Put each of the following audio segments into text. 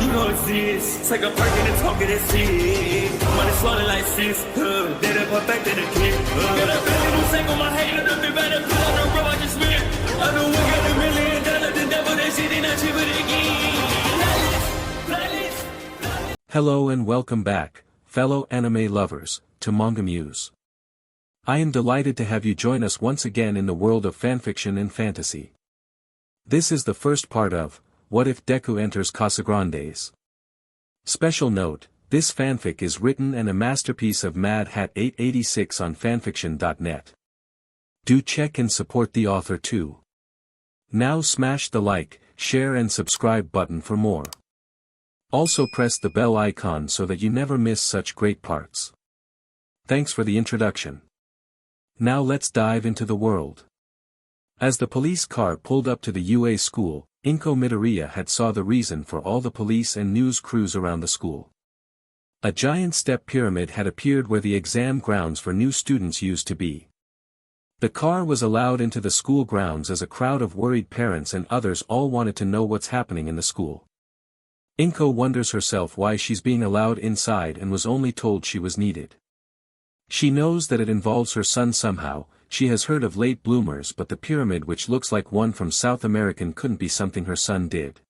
You know it's this. Take a perk and a talk of that shit. Money swallowing like sis. Did it perfect in the kid. Got a billion who sang on my head. Look up better put on the road I just spent. I know we got $1 million. The devil that shit ain't not cheaper again. Hello and welcome back, fellow anime lovers, to MangaMuse. I am delighted to have you join us once again in the world of fanfiction and fantasy. This is the first part of What If Deku Enters Casagrandes. Special note, this fanfic is written and a masterpiece of Mad Hat 886 on FANFICTIONnet. Do check and support the author too. Now smash the like, share and subscribe button for more. Also press the bell icon so that you never miss such great parts. Thanks for the introduction. Now let's dive into the world. As the police car pulled up to the UA school, izukumidoriya had saw the reason for all the police and news crews around the school. A giant step pyramid had appeared where the exam grounds for new students used to be. The car was allowed into the school grounds as a crowd of worried parents and others all wanted to know what's happening in the school. Inko wonders herself why she's being allowed inside and was only told she was needed. She knows that it involves her son somehow. She has heard of late bloomers, but the pyramid which looks like one from South American couldn't be something her son did.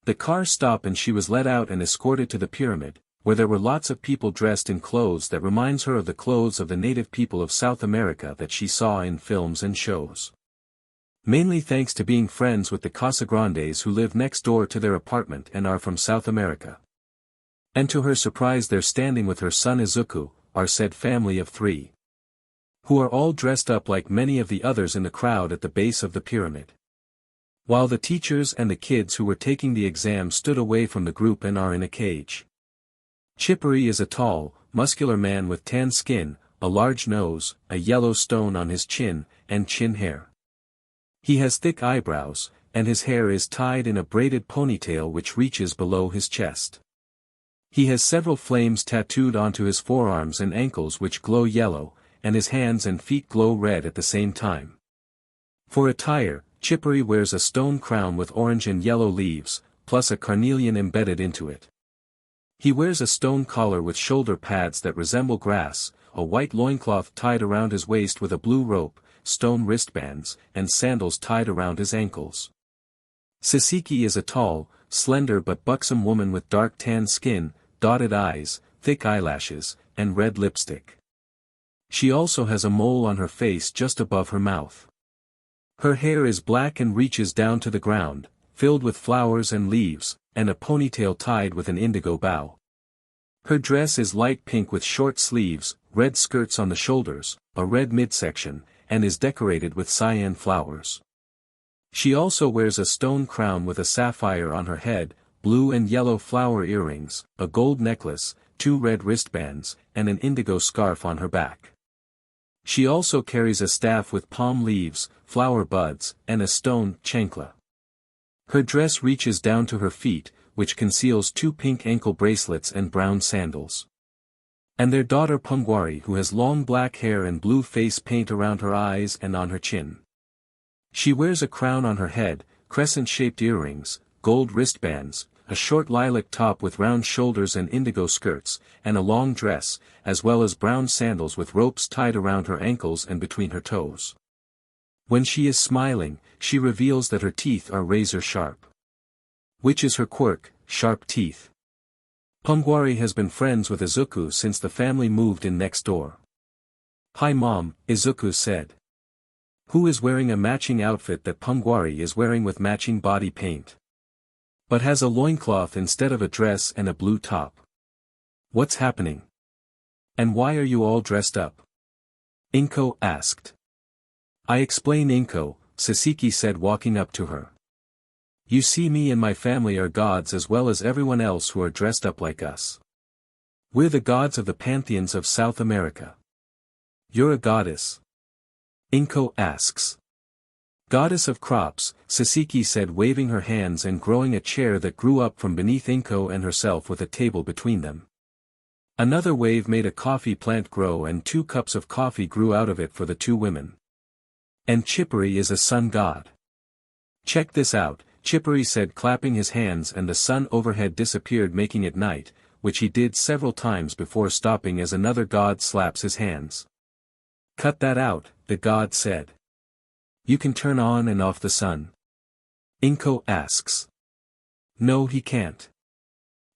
The car stopped and she was let out and escorted to the pyramid, where there were lots of people dressed in clothes that reminds her of the clothes of the native people of South America that she saw in films and shows. Mainly thanks to being friends with the Casagrandes who live next door to their apartment and are from South America. And to her surprise they're standing with her son Izuku, our said family of 3. Who are all dressed up like many of the others in the crowd at the base of the pyramid. While the teachers and the kids who were taking the exam stood away from the group and are in a cage. Chippery is a tall, muscular man with tan skin, a large nose, a yellow stone on his chin, and chin hair. He has thick eyebrows, and his hair is tied in a braided ponytail which reaches below his chest. He has several flames tattooed onto his forearms and ankles which glow yellow, and his hands and feet glow red at the same time. For attire, Chippery wears a stone crown with orange and yellow leaves, plus a carnelian embedded into it. He wears a stone collar with shoulder pads that resemble grass, a white loincloth tied around his waist with a blue rope, stone wristbands, and sandals tied around his ankles. Saseki is a tall, slender but buxom woman with dark tan skin, dotted eyes, thick eyelashes, and red lipstick. She also has a mole on her face just above her mouth. Her hair is black and reaches down to the ground, filled with flowers and leaves, and a ponytail tied with an indigo bow. Her dress is light pink with short sleeves, red skirts on the shoulders, a red midsection, and is decorated with cyan flowers. She also wears a stone crown with a sapphire on her head, blue and yellow flower earrings, a gold necklace, 2 red wristbands, and an indigo scarf on her back. She also carries a staff with palm leaves, flower buds, and a stone chancla. Her dress reaches down to her feet, which conceals 2 pink ankle bracelets and brown sandals. And their daughter Pungwari, who has long black hair and blue face paint around her eyes and on her chin. She wears a crown on her head, crescent-shaped earrings, gold wristbands, a short lilac top with round shoulders and indigo skirts, and a long dress, as well as brown sandals with ropes tied around her ankles and between her toes. When she is smiling, she reveals that her teeth are razor sharp. Which is her quirk, sharp teeth. Pungwari has been friends with Izuku since the family moved in next door. "Hi mom," Izuku said. Who is wearing a matching outfit that Pungwari is wearing with matching body paint. But has a loincloth instead of a dress and a blue top. What's happening? And why are you all dressed up? Inko asked. I explain Inko, Saseki said walking up to her. You see, me and my family are gods as well as everyone else who are dressed up like us. We're the gods of the pantheons of South America. You're a goddess? Inko asks. Goddess of crops, Saseki said, waving her hands and growing a chair that grew up from beneath Inko and herself with a table between them. Another wave made a coffee plant grow and 2 cups of coffee grew out of it for the 2 women. And Chippery is a sun god. Check this out, Chipperi said, clapping his hands, and the sun overhead disappeared, making it night, which he did several times before stopping as another god slaps his hands. Cut that out, the god said. You can turn on and off the sun. Inko asks. No, he can't.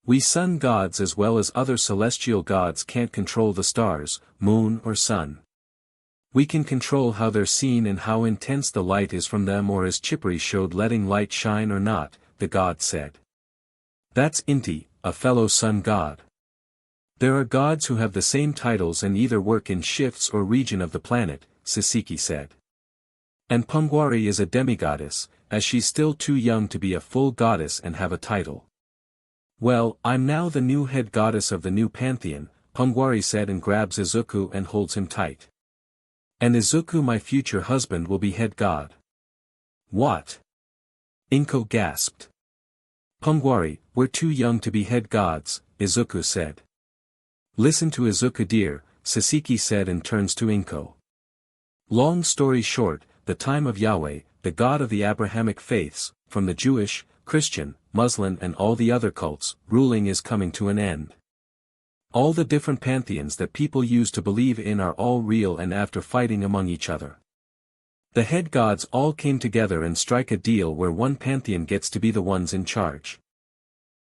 We sun gods as well as other celestial gods can't control the stars, moon or sun. We can control how they're seen and how intense the light is from them, or as Chipperi showed, letting light shine or not, the god said. That's Inti, a fellow sun god. There are gods who have the same titles and either work in shifts or region of the planet, Saseki said. And Pungwari is a demigoddess, as she's still too young to be a full goddess and have a title. Well, I'm now the new head goddess of the new pantheon, Pungwari said, and grabs Izuku and holds him tight. And Izuku, my future husband, will be head god. What? Inko gasped. Pungwari, we're too young to be head gods, Izuku said. Listen to Izuku, dear, Saseki said, and turns to Inko. Long story short, the time of Yahweh, the God of the Abrahamic faiths, from the Jewish, Christian, Muslim and all the other cults, ruling is coming to an end. All the different pantheons that people used to believe in are all real, and after fighting among each other, the head gods all came together and strike a deal where one pantheon gets to be the ones in charge.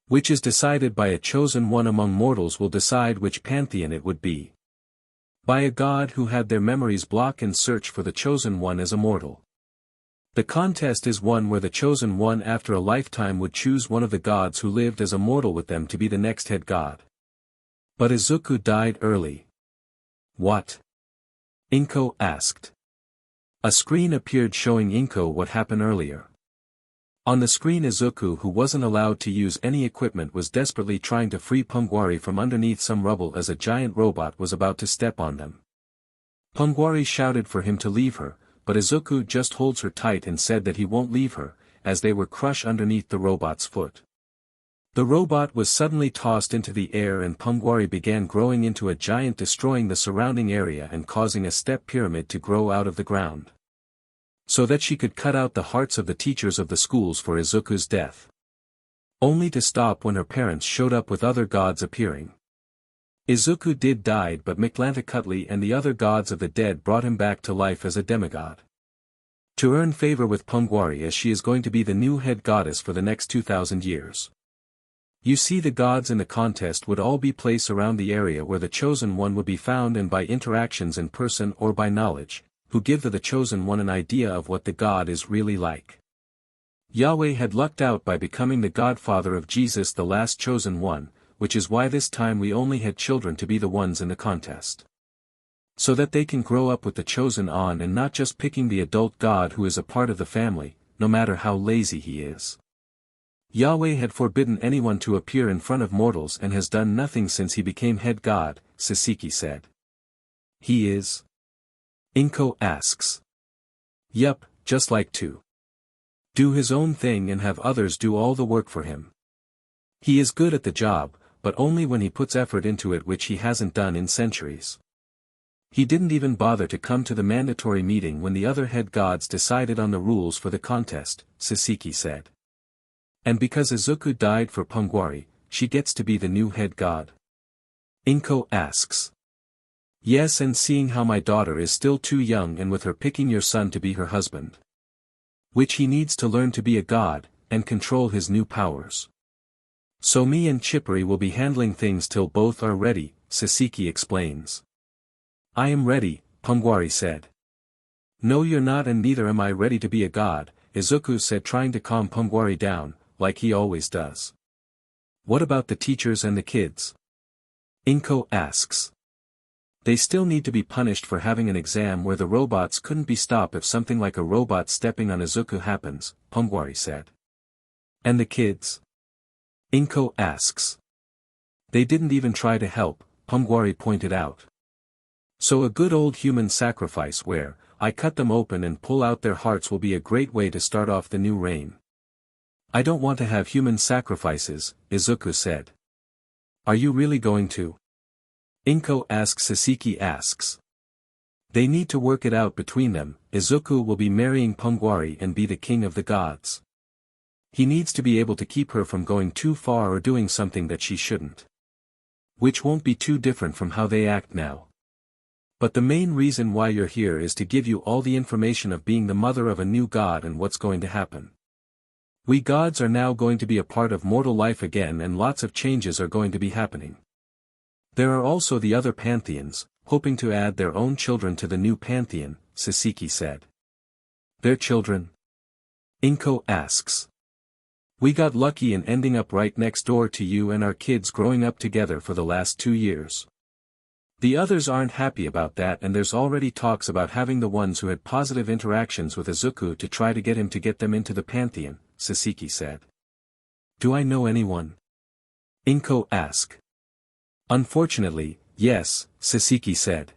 Which is decided by a chosen one among mortals will decide which pantheon it would be. By a god who had their memories block and search for the chosen one as a mortal. The contest is one where the chosen one after a lifetime would choose one of the gods who lived as a mortal with them to be the next head god. But Izuku died early. What? Inko asked. A screen appeared showing Inko what happened earlier. On the screen, Izuku, who wasn't allowed to use any equipment, was desperately trying to free Pungwari from underneath some rubble as a giant robot was about to step on them. Pungwari shouted for him to leave her, but Izuku just holds her tight and said that he won't leave her, as they were crushed underneath the robot's foot. The robot was suddenly tossed into the air and Pungwari began growing into a giant, destroying the surrounding area and causing a step pyramid to grow out of the ground, so that she could cut out the hearts of the teachers of the schools for Izuku's death. Only to stop when her parents showed up with other gods appearing. Izuku did died, but Mictlantecuhtli and the other gods of the dead brought him back to life as a demigod. To earn favor with Pungwari, as she is going to be the new head goddess for the next 2,000 years. You see, the gods in the contest would all be placed around the area where the chosen one would be found, and by interactions in person or by knowledge, who give the chosen one an idea of what the god is really like. Yahweh had lucked out by becoming the godfather of Jesus, the last chosen one, which is why this time we only had children to be the ones in the contest. So that they can grow up with the chosen on and not just picking the adult god who is a part of the family, no matter how lazy he is. Yahweh had forbidden anyone to appear in front of mortals and has done nothing since he became head god, Saseki said. He is? Inko asks. Yup, just like to do his own thing and have others do all the work for him. He is good at the job, but only when he puts effort into it, which he hasn't done in centuries. He didn't even bother to come to the mandatory meeting when the other head gods decided on the rules for the contest, Saseki said. And because Izuku died for Pungwari, she gets to be the new head god? Inko asks. Yes, and seeing how my daughter is still too young, and with her picking your son to be her husband. Which he needs to learn to be a god, and control his new powers. So me and Chipperi will be handling things till both are ready, Saseki explains. I am ready, Pungwari said. No, you're not, and neither am I ready to be a god, Izuku said, trying to calm Pungwari down, like he always does. What about the teachers and the kids? Inko asks. They still need to be punished for having an exam where the robots couldn't be stopped if something like a robot stepping on Izuku happens, Pungwari said. And the kids? Inko asks. They didn't even try to help, Pungwari pointed out. So a good old human sacrifice where I cut them open and pull out their hearts will be a great way to start off the new reign. I don't want to have human sacrifices, Izuku said. Are you really going to? Inko asks. Saseki asks. They need to work it out between them. Izuku will be marrying Pungwari and be the king of the gods. He needs to be able to keep her from going too far or doing something that she shouldn't. Which won't be too different from how they act now. But the main reason why you're here is to give you all the information of being the mother of a new god and what's going to happen. We gods are now going to be a part of mortal life again, and lots of changes are going to be happening. There are also the other pantheons, hoping to add their own children to the new pantheon, Saseki said. Their children? Inko asks. We got lucky in ending up right next door to you and our kids growing up together for the last 2 years. The others aren't happy about that, and there's already talks about having the ones who had positive interactions with Izuku to try to get him to get them into the pantheon, Saseki said. Do I know anyone? Inko asked. Unfortunately, yes, Saseki said.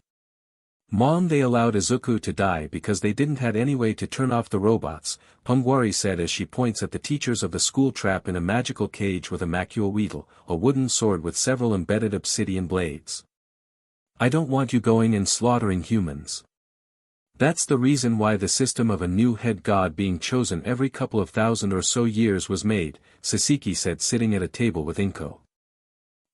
Mom, they allowed Izuku to die because they didn't have any way to turn off the robots, Pungwari said as she points at the teachers of the school trap in a magical cage with a makuo-weedle, a wooden sword with several embedded obsidian blades. I don't want you going and slaughtering humans. That's the reason why the system of a new head god being chosen every couple of thousand or so years was made, Saseki said sitting at a table with Inko.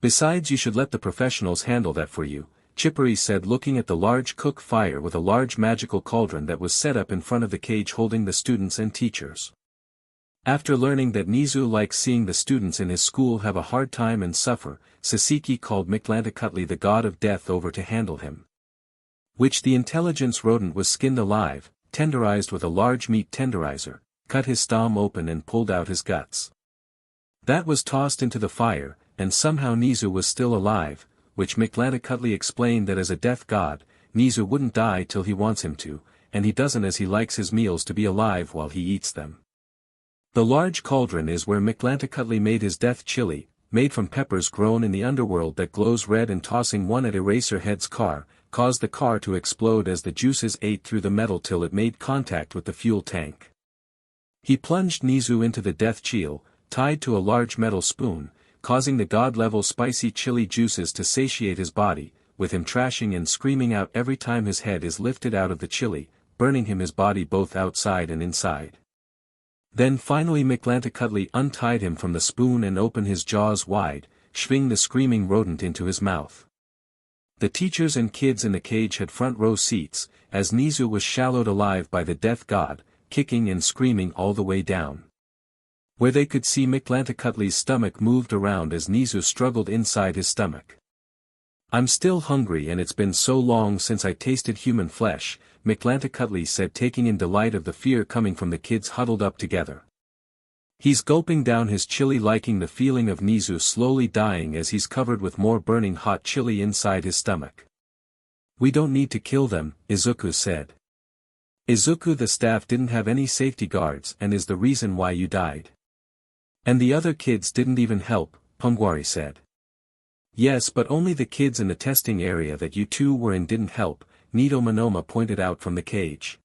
Besides, you should let the professionals handle that for you, Chipperi said looking at the large cook fire with a large magical cauldron that was set up in front of the cage holding the students and teachers. After learning that Nizu likes seeing the students in his school have a hard time and suffer, Saseki called Mictlantecuhtli the god of death over to handle him. Which the intelligence rodent was skinned alive, tenderized with a large meat tenderizer, cut his stomach open and pulled out his guts. That was tossed into the fire, and somehow Nizu was still alive, which Mictlantecuhtli explained that as a death god, Nizu wouldn't die till he wants him to, and he doesn't, as he likes his meals to be alive while he eats them. The large cauldron is where Mictlantecuhtli made his death chili, made from peppers grown in the underworld that glows red, and tossing one at Eraserhead's car, caused the car to explode as the juices ate through the metal till it made contact with the fuel tank. He plunged Nizu into the death chile, tied to a large metal spoon, causing the god-level spicy chili juices to satiate his body, with him trashing and screaming out every time his head is lifted out of the chili, burning him his body both outside and inside. Then finally Mictlantecuhtli untied him from the spoon and opened his jaws wide, shoving the screaming rodent into his mouth. The teachers and kids in the cage had front row seats, as Nizu was shallowed alive by the death god, kicking and screaming all the way down. Where they could see Mictlantecuhtli's stomach moved around as Nizu struggled inside his stomach. I'm still hungry, and it's been so long since I tasted human flesh, Mictlantecuhtli said, taking in delight of the fear coming from the kids huddled up together. He's gulping down his chili, liking the feeling of Nizu slowly dying as he's covered with more burning hot chili inside his stomach. We don't need to kill them, Izuku said. Izuku, the staff didn't have any safety guards and is the reason why you died. And the other kids didn't even help, Pungwari said. Yes, but only the kids in the testing area that you two were in didn't help, Nito Monoma pointed out from the cage.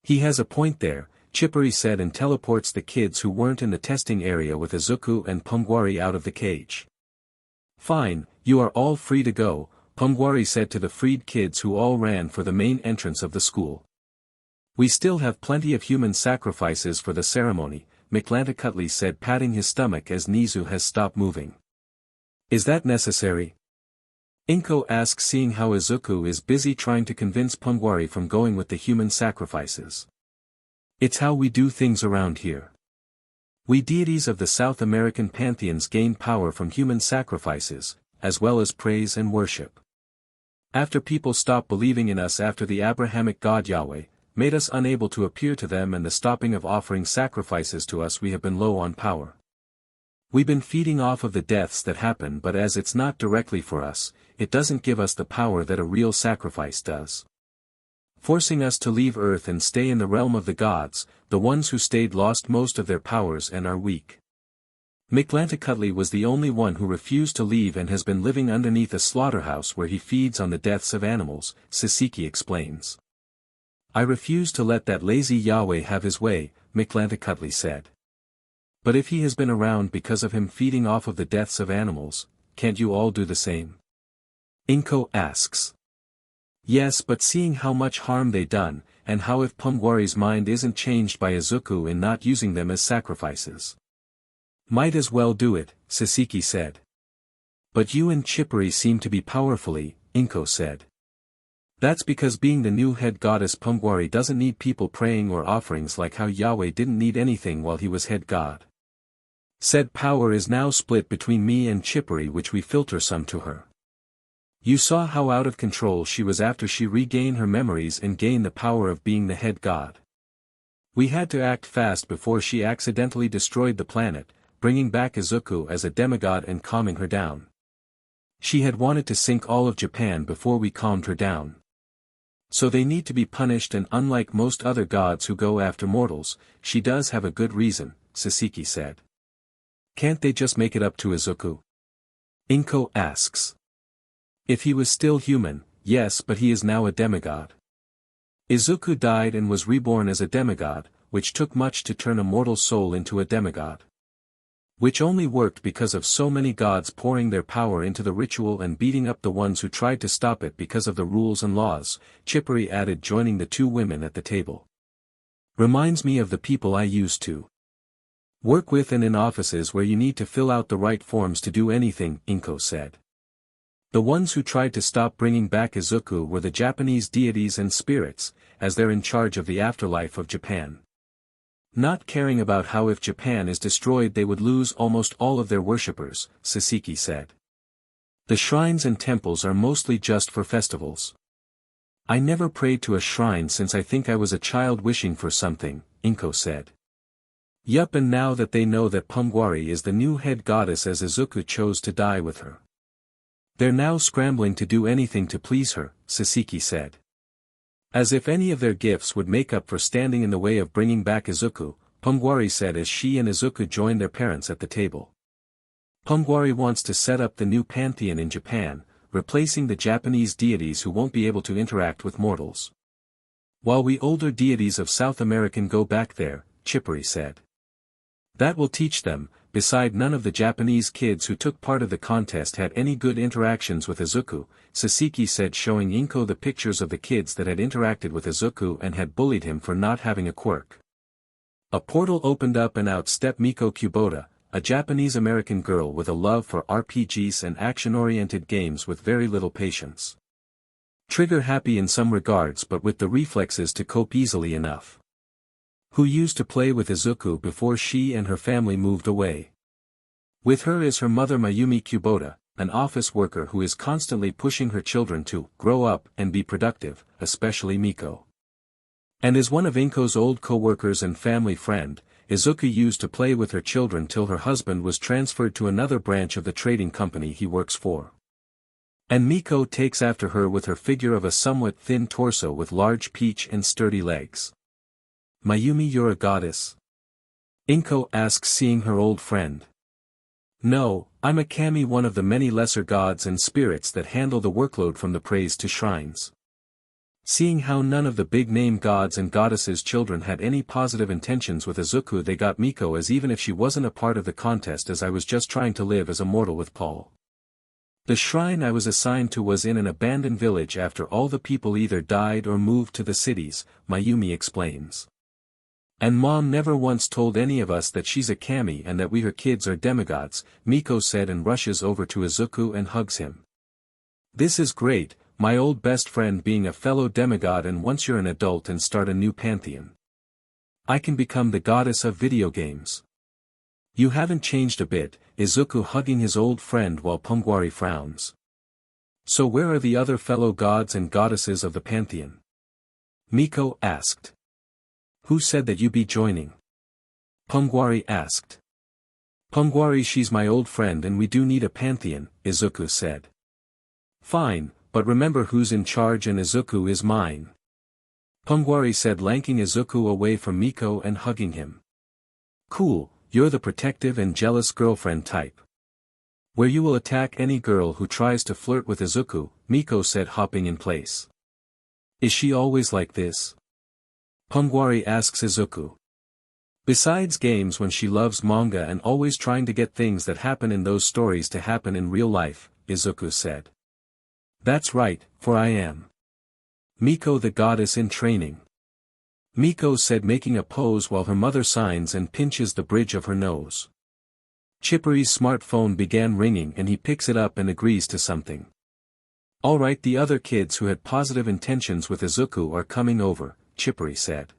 He has a point there, Chipperi said, and teleports the kids who weren't in the testing area with Izuku and Pungwari out of the cage. Fine, you are all free to go, Pungwari said to the freed kids who all ran for the main entrance of the school. We still have plenty of human sacrifices for the ceremony, Mictlantecuhtli said, patting his stomach as Nizu has stopped moving. Is that necessary? Inko asks, seeing how Izuku is busy trying to convince Pungwari from going with the human sacrifices. It's how we do things around here. We deities of the South American pantheons gain power from human sacrifices, as well as praise and worship. After people stopped believing in us after the Abrahamic God Yahweh made us unable to appear to them and the stopping of offering sacrifices to us, we have been low on power. We've been feeding off of the deaths that happen, but as it's not directly for us, it doesn't give us the power that a real sacrifice does. Forcing us to leave Earth and stay in the realm of the gods, the ones who stayed lost most of their powers and are weak. Mictlantecuhtli was the only one who refused to leave and has been living underneath a slaughterhouse where he feeds on the deaths of animals, Saseki explains. I refuse to let that lazy Yahweh have his way, Mictlantecuhtli said. But if he has been around because of him feeding off of the deaths of animals, can't you all do the same? Inko asks. Yes, but seeing how much harm they done, and how if Pumwari's mind isn't changed by Izuku in not using them as sacrifices. Might as well do it, Saseki said. But you and Chipperi seem to be powerfully, Inko said. That's because being the new head goddess Pumwari doesn't need people praying or offerings like how Yahweh didn't need anything while he was head god. Said power is now split between me and Chipperi, which we filter some to her. You saw how out of control she was after she regained her memories and gained the power of being the head god. We had to act fast before she accidentally destroyed the planet, bringing back Izuku as a demigod and calming her down. She had wanted to sink all of Japan before we calmed her down. So they need to be punished, and unlike most other gods who go after mortals, she does have a good reason, Saseki said. Can't they just make it up to Izuku? Inko asks. If he was still human, yes, but he is now a demigod. Izuku died and was reborn as a demigod, which took much to turn a mortal soul into a demigod. Which only worked because of so many gods pouring their power into the ritual and beating up the ones who tried to stop it because of the rules and laws, Chipperi added, joining the two women at the table. Reminds me of the people I used to work with and in offices where you need to fill out the right forms to do anything, Inko said. The ones who tried to stop bringing back Izuku were the Japanese deities and spirits, as they're in charge of the afterlife of Japan. Not caring about how if Japan is destroyed they would lose almost all of their worshippers, Saseki said. The shrines and temples are mostly just for festivals. I never prayed to a shrine since I think I was a child wishing for something, Inko said. Yup, and now that they know that Pumwari is the new head goddess as Izuku chose to die with her, they're now scrambling to do anything to please her, Saseki said. As if any of their gifts would make up for standing in the way of bringing back Izuku, Pumwari said as she and Izuku joined their parents at the table. Pumwari wants to set up the new pantheon in Japan, replacing the Japanese deities who won't be able to interact with mortals. While we older deities of South American go back there, Chipperi said. That will teach them. Beside, none of the Japanese kids who took part of the contest had any good interactions with Izuku, Saseki said, showing Inko the pictures of the kids that had interacted with Izuku and had bullied him for not having a quirk. A portal opened up and out stepped Miko Kubota, a Japanese-American girl with a love for RPGs and action-oriented games with very little patience. Trigger-happy in some regards but with the reflexes to cope easily enough. Who used to play with Izuku before she and her family moved away. With her is her mother Mayumi Kubota, an office worker who is constantly pushing her children to grow up and be productive, especially Miko. And is one of Inko's old co-workers and family friend. Izuku used to play with her children till her husband was transferred to another branch of the trading company he works for. And Miko takes after her with her figure of a somewhat thin torso with large peach and sturdy legs. Mayumi, you're a goddess? Inko asks, seeing her old friend. No, I'm a kami, one of the many lesser gods and spirits that handle the workload from the praise to shrines. Seeing how none of the big-name gods and goddesses' children had any positive intentions with Izuku, they got Miko as even if she wasn't a part of the contest, as I was just trying to live as a mortal with Paul. The shrine I was assigned to was in an abandoned village after all the people either died or moved to the cities, Mayumi explains. And Mom never once told any of us that she's a kami and that we her kids are demigods, Miko said, and rushes over to Izuku and hugs him. This is great, my old best friend being a fellow demigod, and once you're an adult and start a new pantheon, I can become the goddess of video games. You haven't changed a bit, Izuku hugging his old friend while Pumwari frowns. So where are the other fellow gods and goddesses of the pantheon? Miko asked. Who said that you be joining? Pumwari asked. Pumwari, she's my old friend and we do need a pantheon, Izuku said. Fine, but remember who's in charge, and Izuku is mine. Pumwari said, lanking Izuku away from Miko and hugging him. Cool, you're the protective and jealous girlfriend type. Where you will attack any girl who tries to flirt with Izuku, Miko said, hopping in place. Is she always like this? Pumwari asks Izuku. Besides games, when she loves manga and always trying to get things that happen in those stories to happen in real life, Izuku said. That's right, for I am Miko, the goddess in training. Miko said, making a pose while her mother signs and pinches the bridge of her nose. Chippery's smartphone began ringing and he picks it up and agrees to something. Alright, the other kids who had positive intentions with Izuku are coming over, Chippery said.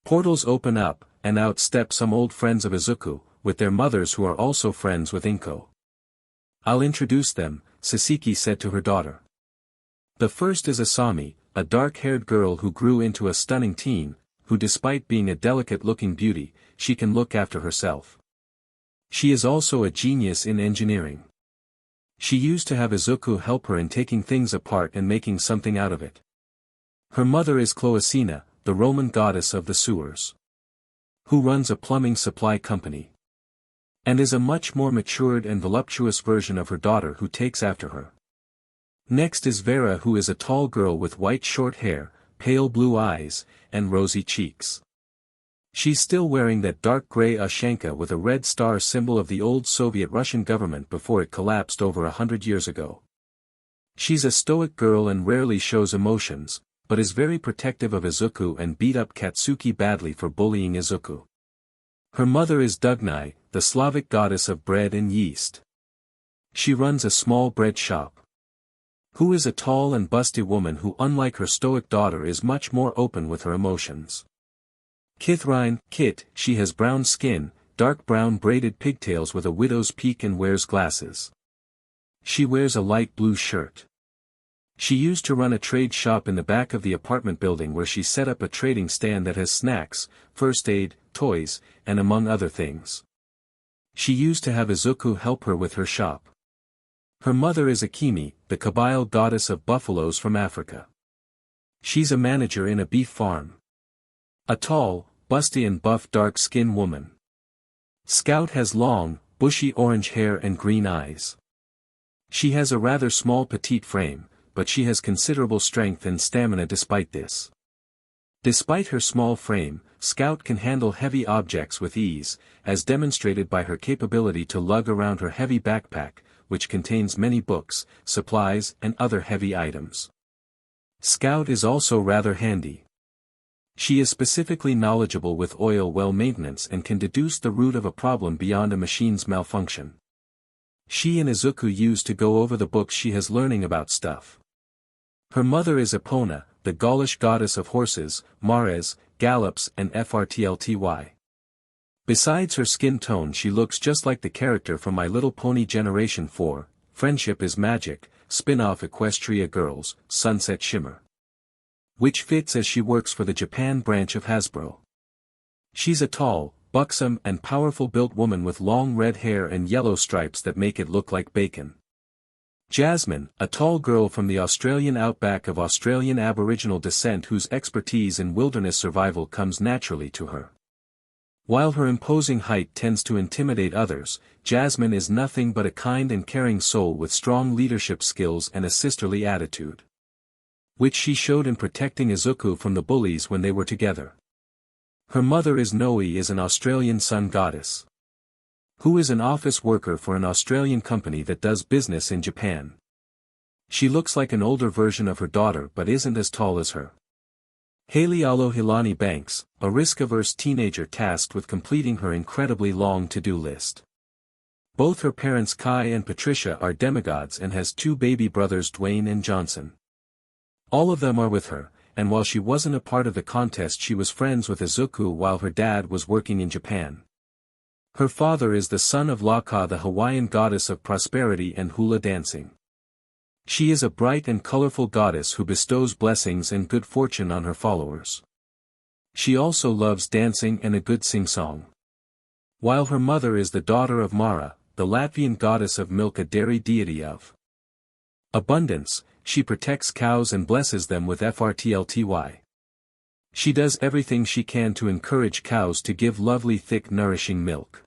Portals open up, and out step some old friends of Izuku, with their mothers who are also friends with Inko. I'll introduce them, Sasiki said to her daughter. The first is Asami, a dark-haired girl who grew into a stunning teen, who despite being a delicate-looking beauty, she can look after herself. She is also a genius in engineering. She used to have Izuku help her in taking things apart and making something out of it. Her mother is Cloacina, the Roman goddess of the sewers, who runs a plumbing supply company, and is a much more matured and voluptuous version of her daughter who takes after her. Next is Vera, who is a tall girl with white short hair, pale blue eyes, and rosy cheeks. She's still wearing that dark gray ushanka with a red star, symbol of the old Soviet Russian government before it collapsed over 100 years ago. She's a stoic girl and rarely shows emotions, but is very protective of Izuku and beat up Katsuki badly for bullying Izuku. Her mother is Dugnai, the Slavic goddess of bread and yeast. She runs a small bread shop. Who is a tall and busty woman who, unlike her stoic daughter, is much more open with her emotions. Kithrine, Kit, she has brown skin, dark brown braided pigtails with a widow's peak and wears glasses. She wears a light blue shirt. She used to run a trade shop in the back of the apartment building where she set up a trading stand that has snacks, first aid, toys, and among other things. She used to have Izuku help her with her shop. Her mother is Akimi, the Kabyle goddess of buffaloes from Africa. She's a manager in a beef farm. A tall, busty and buff dark-skinned woman. Scout has long, bushy orange hair and green eyes. She has a rather small petite frame, but she has considerable strength and stamina despite this. Despite her small frame, Scout can handle heavy objects with ease, as demonstrated by her capability to lug around her heavy backpack, which contains many books, supplies and other heavy items. Scout is also rather handy. She is specifically knowledgeable with oil well maintenance and can deduce the root of a problem beyond a machine's malfunction. She and Izuku used to go over the books she has learning about stuff. Her mother is Epona, the Gaulish goddess of horses, mares, gallops and frtlty. Besides her skin tone, she looks just like the character from My Little Pony Generation 4, Friendship is Magic, spin-off Equestria Girls, Sunset Shimmer. Which fits as she works for the Japan branch of Hasbro. She's a tall, buxom and powerful built woman with long red hair and yellow stripes that make it look like bacon. Jasmine, a tall girl from the Australian outback of Australian Aboriginal descent whose expertise in wilderness survival comes naturally to her. While her imposing height tends to intimidate others, Jasmine is nothing but a kind and caring soul with strong leadership skills and a sisterly attitude, which she showed in protecting Izuku from the bullies when they were together. Her mother is Noe, is an Australian sun goddess, who is an office worker for an Australian company that does business in Japan. She looks like an older version of her daughter but isn't as tall as her. Haley Alohilani Banks, a risk-averse teenager tasked with completing her incredibly long to-do list. Both her parents Kai and Patricia are demigods and has two baby brothers Dwayne and Johnson. All of them are with her, and while she wasn't a part of the contest, she was friends with Izuku while her dad was working in Japan. Her father is the son of Laka, the Hawaiian goddess of prosperity and hula dancing. She is a bright and colorful goddess who bestows blessings and good fortune on her followers. She also loves dancing and a good sing-song. While her mother is the daughter of Mara, the Latvian goddess of milk, a dairy deity of abundance, she protects cows and blesses them with frtlty. She does everything she can to encourage cows to give lovely thick nourishing milk.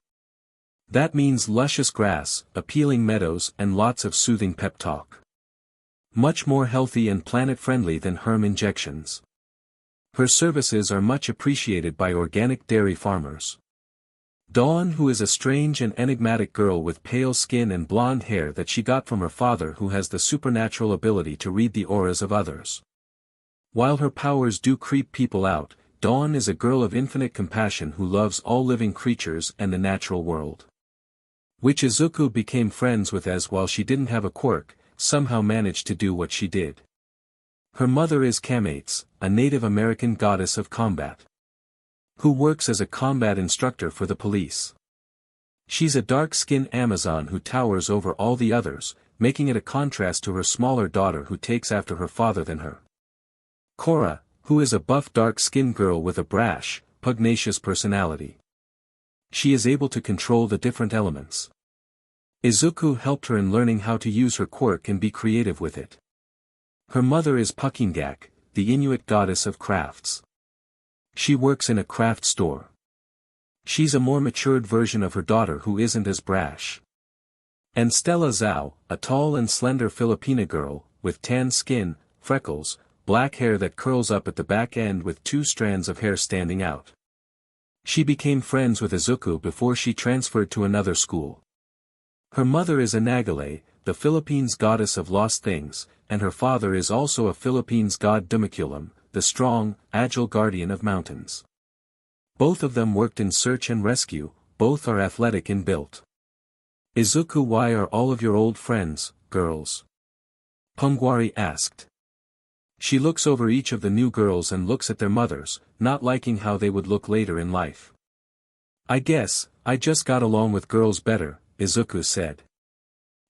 That means luscious grass, appealing meadows and lots of soothing pep talk. Much more healthy and planet-friendly than Herm injections. Her services are much appreciated by organic dairy farmers. Dawn, who is a strange and enigmatic girl with pale skin and blonde hair that she got from her father, who has the supernatural ability to read the auras of others. While her powers do creep people out, Dawn is a girl of infinite compassion who loves all living creatures and the natural world. Which Izuku became friends with, as while she didn't have a quirk, somehow managed to do what she did. Her mother is Kamates, a Native American goddess of combat, who works as a combat instructor for the police. She's a dark-skinned Amazon who towers over all the others, making it a contrast to her smaller daughter who takes after her father than her. Korra, who is a buff dark-skinned girl with a brash, pugnacious personality. She is able to control the different elements. Izuku helped her in learning how to use her quirk and be creative with it. Her mother is Pukingak, the Inuit goddess of crafts. She works in a craft store. She's a more matured version of her daughter who isn't as brash. And Stella Zhao, a tall and slender Filipina girl, with tan skin, freckles, black hair that curls up at the back end with 2 strands of hair standing out. She became friends with Izuku before she transferred to another school. Her mother is a Nagale, the Philippines goddess of lost things, and her father is also a Philippines god Dumaculam, the strong, agile guardian of mountains. Both of them worked in search and rescue, both are athletic in built. Izuku, why are all of your old friends, girls? Pungwari asked. She looks over each of the new girls and looks at their mothers, not liking how they would look later in life. I guess, I just got along with girls better, Izuku said.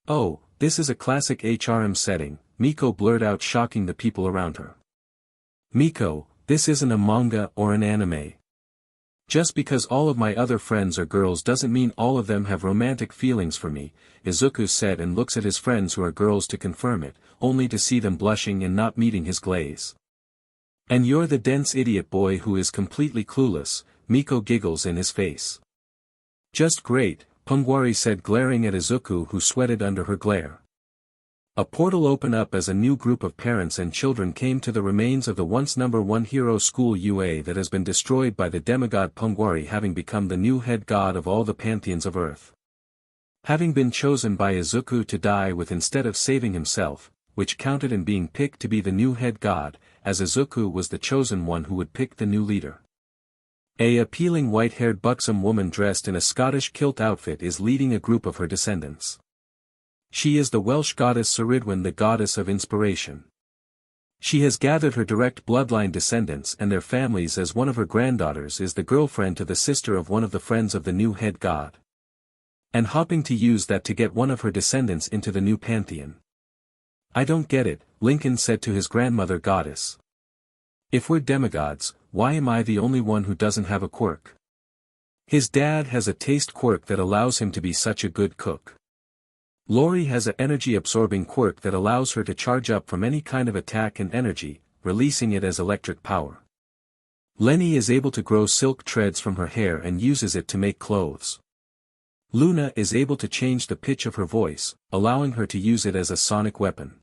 Oh, this is a classic HRM setting, Miko blurted out, shocking the people around her. Miko, this isn't a manga or an anime. Just because all of my other friends are girls doesn't mean all of them have romantic feelings for me, Izuku said, and looks at his friends who are girls to confirm it, only to see them blushing and not meeting his glaze. And you're the dense idiot boy who is completely clueless, Miko giggles in his face. Just great, Pungwari said, glaring at Izuku, who sweated under her glare. A portal opened up as a new group of parents and children came to the remains of the once #1 hero school UA that has been destroyed by the demigod Pungwari, having become the new head god of all the pantheons of Earth. Having been chosen by Izuku to die with instead of saving himself, which counted in being picked to be the new head god, as Izuku was the chosen one who would pick the new leader. A appealing white-haired buxom woman dressed in a Scottish kilt outfit is leading a group of her descendants. She is the Welsh goddess Cerridwen, the goddess of inspiration. She has gathered her direct bloodline descendants and their families, as one of her granddaughters is the girlfriend to the sister of one of the friends of the new head god. And hoping to use that to get one of her descendants into the new pantheon. I don't get it, Lincoln said to his grandmother goddess. If we're demigods, why am I the only one who doesn't have a quirk? His dad has a taste quirk that allows him to be such a good cook. Lori has an energy-absorbing quirk that allows her to charge up from any kind of attack and energy, releasing it as electric power. Lenny is able to grow silk threads from her hair and uses it to make clothes. Luna is able to change the pitch of her voice, allowing her to use it as a sonic weapon.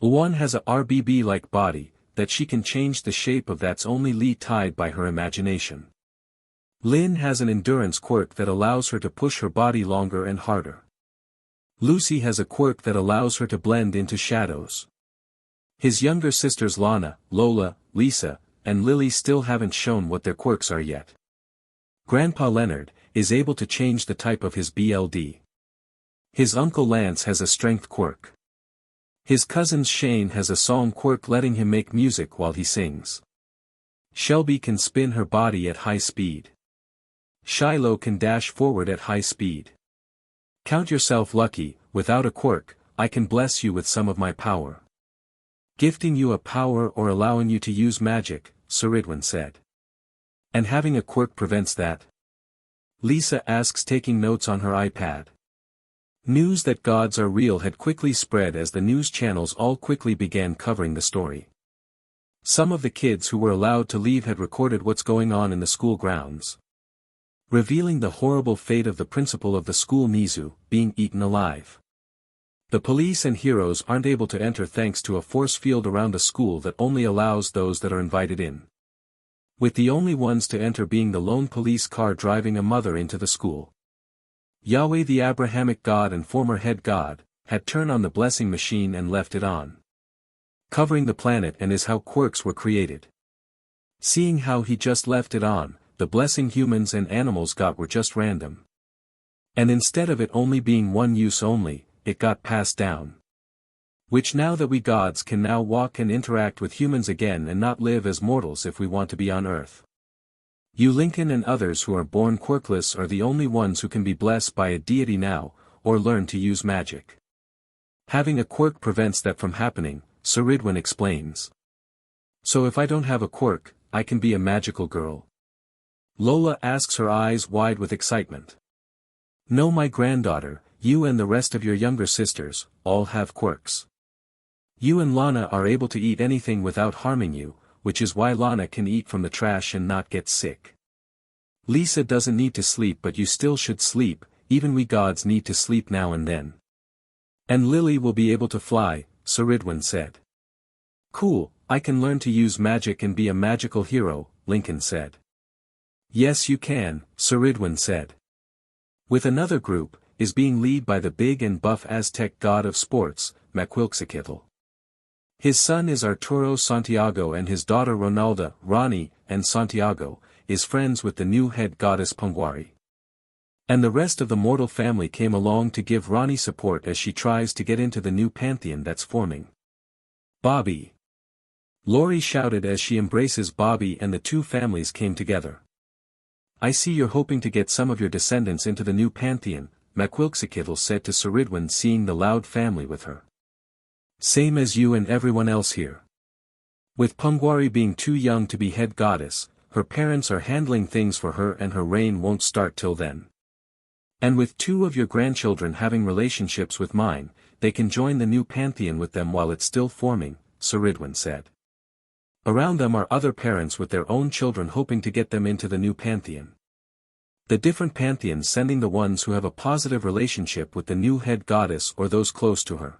Luan has a RBB-like body, that she can change the shape of, that's only tied by her imagination. Lin has an endurance quirk that allows her to push her body longer and harder. Lucy has a quirk that allows her to blend into shadows. His younger sisters Lana, Lola, Lisa, and Lily still haven't shown what their quirks are yet. Grandpa Leonard is able to change the type of his BLD. His uncle Lance has a strength quirk. His cousin Shane has a song quirk letting him make music while he sings. Shelby can spin her body at high speed. Shiloh can dash forward at high speed. Count yourself lucky, without a quirk, I can bless you with some of my power. Gifting you a power or allowing you to use magic, Cerridwen said. And having a quirk prevents that? Lisa asks, taking notes on her iPad. News that gods are real had quickly spread as the news channels all quickly began covering the story. Some of the kids who were allowed to leave had recorded what's going on in the school grounds, revealing the horrible fate of the principal of the school, Mizu, being eaten alive. The police and heroes aren't able to enter thanks to a force field around the school that only allows those that are invited in, with the only ones to enter being the lone police car driving a mother into the school. Yahweh, the Abrahamic god and former head god, had turned on the blessing machine and left it on, covering the planet, and is how quirks were created. Seeing how he just left it on, the blessing humans and animals got were just random. And instead of it only being one use only, it got passed down. Which now that we gods can now walk and interact with humans again and not live as mortals if we want to be on Earth. You Lincoln and others who are born quirkless are the only ones who can be blessed by a deity now, or learn to use magic. Having a quirk prevents that from happening, Saridwin explains. So if I don't have a quirk, I can be a magical girl? Lola asks, her eyes wide with excitement. No, my granddaughter, you and the rest of your younger sisters, all have quirks. You and Lana are able to eat anything without harming you, which is why Lana can eat from the trash and not get sick. Lisa doesn't need to sleep, but you still should sleep, even we gods need to sleep now and then. And Lily will be able to fly, Saridwin said. Cool, I can learn to use magic and be a magical hero, Lincoln said. Yes you can, Saridwin said. With another group, is being led by the big and buff Aztec god of sports, Maquilxicatl. His son is Arturo Santiago and his daughter Ronalda, Ronnie, and Santiago, is friends with the new head goddess Pungwari. And the rest of the mortal family came along to give Ronnie support as she tries to get into the new pantheon that's forming. Bobby! Lori shouted as she embraces Bobby, and the two families came together. I see you're hoping to get some of your descendants into the new pantheon, Maquilxicatl said to Saridwin, seeing the loud family with her. Same as you and everyone else here. With Pungwari being too young to be head goddess, her parents are handling things for her and her reign won't start till then. And with two of your grandchildren having relationships with mine, they can join the new pantheon with them while it's still forming, Saridwin said. Around them are other parents with their own children hoping to get them into the new pantheon. The different pantheons sending the ones who have a positive relationship with the new head goddess or those close to her.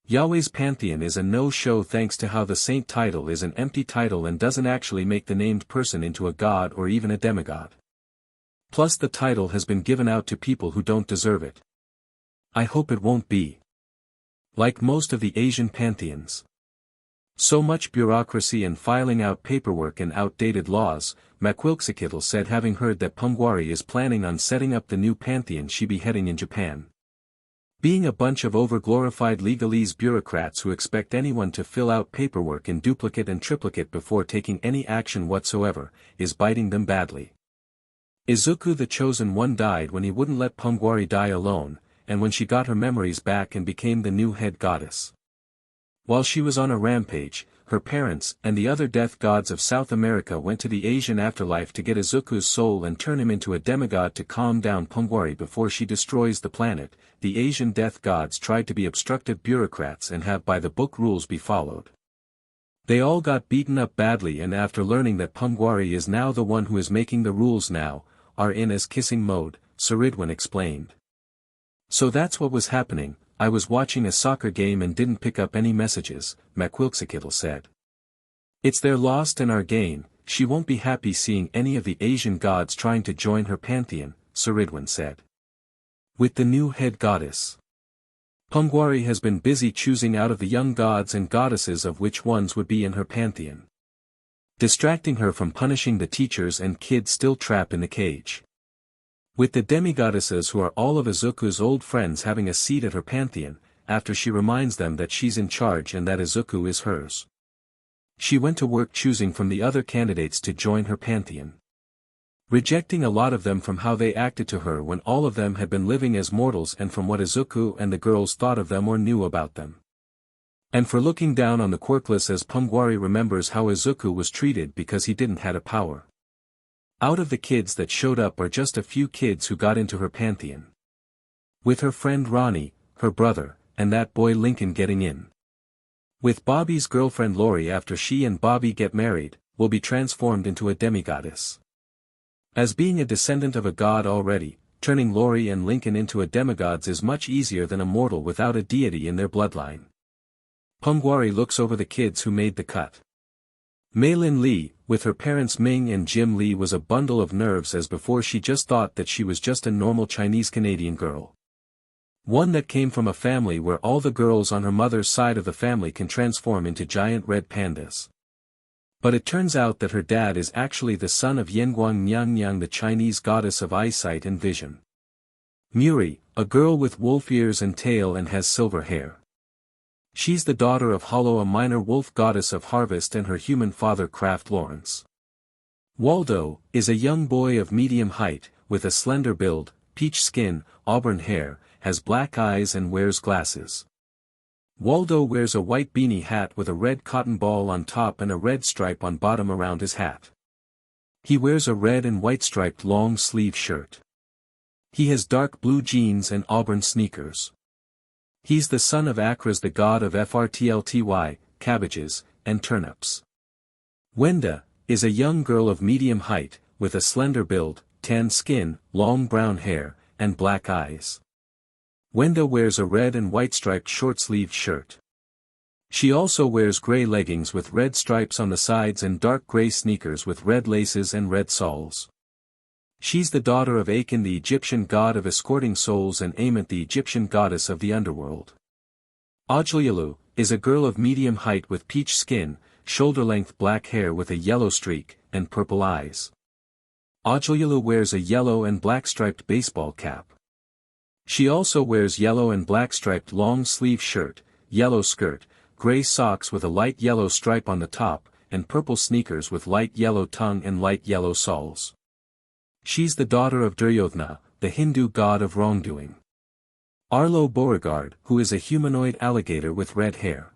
Yahweh's pantheon is a no-show thanks to how the saint title is an empty title and doesn't actually make the named person into a god or even a demigod. Plus the title has been given out to people who don't deserve it. I hope it won't be like most of the Asian pantheons. So much bureaucracy and filing out paperwork and outdated laws, Maquilxicatl said, having heard that Pungwari is planning on setting up the new pantheon she be heading in Japan. Being a bunch of over-glorified legalese bureaucrats who expect anyone to fill out paperwork in duplicate and triplicate before taking any action whatsoever, is biting them badly. Izuku the Chosen One died when he wouldn't let Pungwari die alone, and when she got her memories back and became the new head goddess. While she was on a rampage, her parents and the other death gods of South America went to the Asian afterlife to get Izuku's soul and turn him into a demigod to calm down Pungwari before she destroys the planet. The Asian death gods tried to be obstructive bureaucrats and have by-the-book rules be followed. They all got beaten up badly, and after learning that Pungwari is now the one who is making the rules now, are in as kissing mode, Saridwin explained. So that's what was happening. I was watching a soccer game and didn't pick up any messages, Maquilxicatl said. It's their lost and our gain. She won't be happy seeing any of the Asian gods trying to join her pantheon, Saridwin said. With the new head goddess, Pungwari has been busy choosing out of the young gods and goddesses of which ones would be in her pantheon, distracting her from punishing the teachers and kids still trapped in the cage. With the demigoddesses who are all of Izuku's old friends having a seat at her pantheon, after she reminds them that she's in charge and that Izuku is hers. She went to work choosing from the other candidates to join her pantheon, rejecting a lot of them from how they acted to her when all of them had been living as mortals and from what Izuku and the girls thought of them or knew about them. And for looking down on the quirkless, as Pungwari remembers how Izuku was treated because he didn't have a power. Out of the kids that showed up are just a few kids who got into her pantheon. With her friend Ronnie, her brother, and that boy Lincoln getting in. With Bobby's girlfriend Lori after she and Bobby get married, will be transformed into a demigoddess. As being a descendant of a god already, turning Lori and Lincoln into a demigods is much easier than a mortal without a deity in their bloodline. Pungwari looks over the kids who made the cut. Meilin Lee, with her parents Ming and Jim Lee, was a bundle of nerves, as before she just thought that she was just a normal Chinese-Canadian girl. One that came from a family where all the girls on her mother's side of the family can transform into giant red pandas. But it turns out that her dad is actually the son of Yanguang Nyang, the Chinese goddess of eyesight and vision. Muri, a girl with wolf ears and tail and has silver hair. She's the daughter of Hollow, a minor wolf goddess of harvest, and her human father Kraft Lawrence. Waldo is a young boy of medium height, with a slender build, peach skin, auburn hair, has black eyes and wears glasses. Waldo wears a white beanie hat with a red cotton ball on top and a red stripe on bottom around his hat. He wears a red and white striped long-sleeve shirt. He has dark blue jeans and auburn sneakers. He's the son of Akras, the god of frtlty, cabbages, and turnips. Wenda is a young girl of medium height, with a slender build, tan skin, long brown hair, and black eyes. Wenda wears a red and white striped short-sleeved shirt. She also wears gray leggings with red stripes on the sides and dark gray sneakers with red laces and red soles. She's the daughter of Aken, the Egyptian god of escorting souls, and Amet, the Egyptian goddess of the underworld. Ojlialu is a girl of medium height with peach skin, shoulder-length black hair with a yellow streak, and purple eyes. Ojlialu wears a yellow and black striped baseball cap. She also wears yellow and black striped long-sleeve shirt, yellow skirt, gray socks with a light yellow stripe on the top, and purple sneakers with light yellow tongue and light yellow soles. She's the daughter of Duryodhana, the Hindu god of wrongdoing. Arlo Beauregard, who is a humanoid alligator with red hair.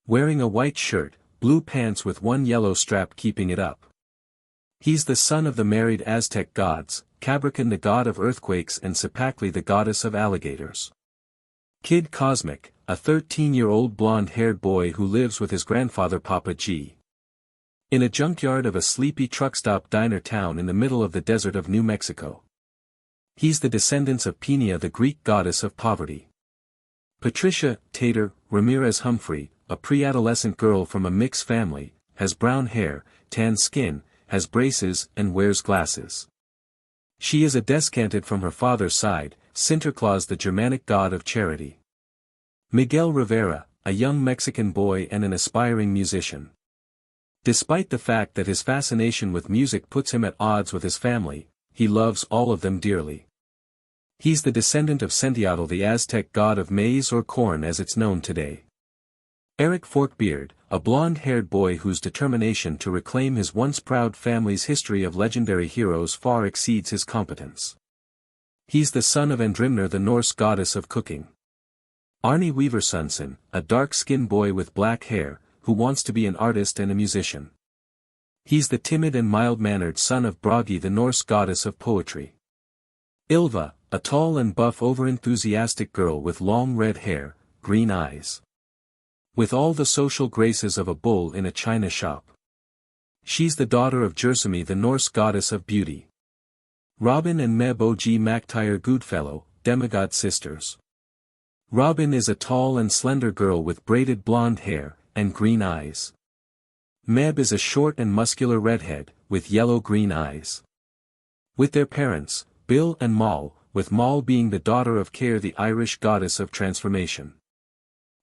Wearing a white shirt, blue pants with one yellow strap keeping it up. He's the son of the married Aztec gods, Cabracan, the god of earthquakes, and Cipacli, the goddess of alligators. Kid Cosmic, a 13-year-old blonde-haired boy who lives with his grandfather Papa G. in a junkyard of a sleepy truck-stop diner town in the middle of the desert of New Mexico. He's the descendants of Peña, the Greek goddess of poverty. Patricia Tater Ramirez Humphrey, a pre-adolescent girl from a mixed family, has brown hair, tan skin, has braces, and wears glasses. She is a descendant from her father's side, Sinterklaas, the Germanic god of charity. Miguel Rivera, a young Mexican boy and an aspiring musician. Despite the fact that his fascination with music puts him at odds with his family, he loves all of them dearly. He's the descendant of Centiatl, the Aztec god of maize or corn as it's known today. Eric Forkbeard, a blonde-haired boy whose determination to reclaim his once proud family's history of legendary heroes far exceeds his competence. He's the son of Andrimner, the Norse goddess of cooking. Arnie Weaversunson, a dark-skinned boy with black hair, who wants to be an artist and a musician. He's the timid and mild-mannered son of Bragi, the Norse goddess of poetry. Ilva, a tall and buff over-enthusiastic girl with long red hair, green eyes. With all the social graces of a bull in a china shop. She's the daughter of Gersemi, the Norse goddess of beauty. Robin and Meb Og MacTire Goodfellow, demigod sisters. Robin is a tall and slender girl with braided blonde hair, and green eyes. Meb is a short and muscular redhead, with yellow-green eyes. With their parents, Bill and Moll, with Moll being the daughter of Care, the Irish goddess of transformation.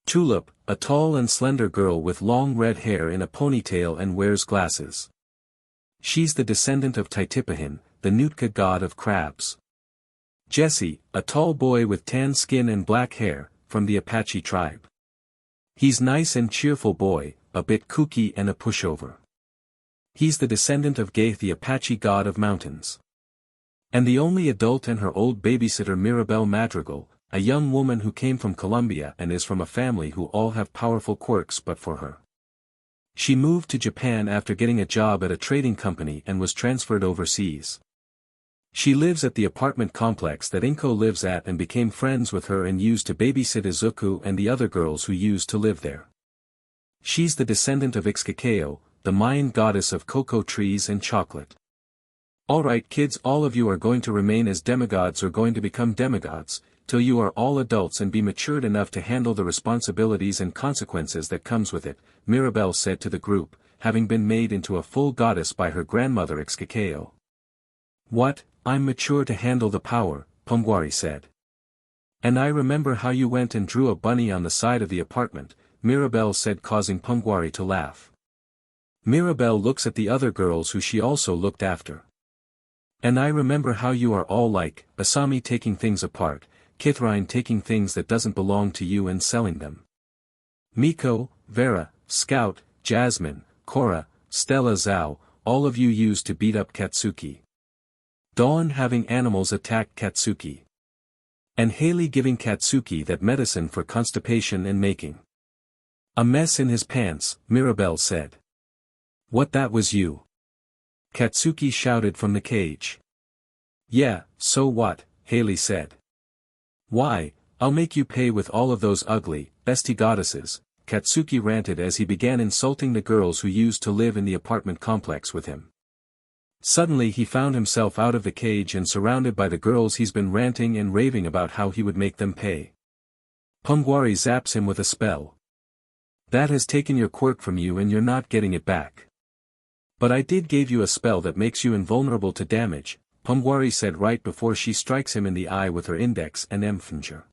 Tulip, a tall and slender girl with long red hair in a ponytail and wears glasses. She's the descendant of Titipahin, the Nootka god of crabs. Jesse, a tall boy with tan skin and black hair, from the Apache tribe. He's nice and cheerful boy, a bit kooky and a pushover. He's the descendant of Gaith, the Apache god of mountains. And the only adult and her old babysitter Mirabelle Madrigal, a young woman who came from Colombia and is from a family who all have powerful quirks but for her. She moved to Japan after getting a job at a trading company and was transferred overseas. She lives at the apartment complex that Inko lives at and became friends with her and used to babysit Izuku and the other girls who used to live there. She's the descendant of Ixkakeo, the Mayan goddess of cocoa trees and chocolate. Alright kids, all of you are going to remain as demigods or going to become demigods, till you are all adults and be matured enough to handle the responsibilities and consequences that comes with it, Mirabelle said to the group, having been made into a full goddess by her grandmother Ixkakeo. What, I'm mature to handle the power, Pumwari said. And I remember how you went and drew a bunny on the side of the apartment, Mirabelle said, causing Pumwari to laugh. Mirabelle looks at the other girls who she also looked after. And I remember how you are all like, Asami taking things apart, Kithrine taking things that doesn't belong to you and selling them. Miko, Vera, Scout, Jasmine, Cora, Stella Zhao, all of you used to beat up Katsuki. Dawn having animals attack Katsuki. And Haley giving Katsuki that medicine for constipation and making a mess in his pants, Mirabelle said. What, that was you? Katsuki shouted from the cage. Yeah, so what, Haley said. Why, I'll make you pay with all of those ugly, bestie goddesses, Katsuki ranted as he began insulting the girls who used to live in the apartment complex with him. Suddenly he found himself out of the cage and surrounded by the girls he's been ranting and raving about how he would make them pay. Pumguari zaps him with a spell. That has taken your quirk from you and you're not getting it back. But I did give you a spell that makes you invulnerable to damage, Pumguari said right before she strikes him in the eye with her index and finger.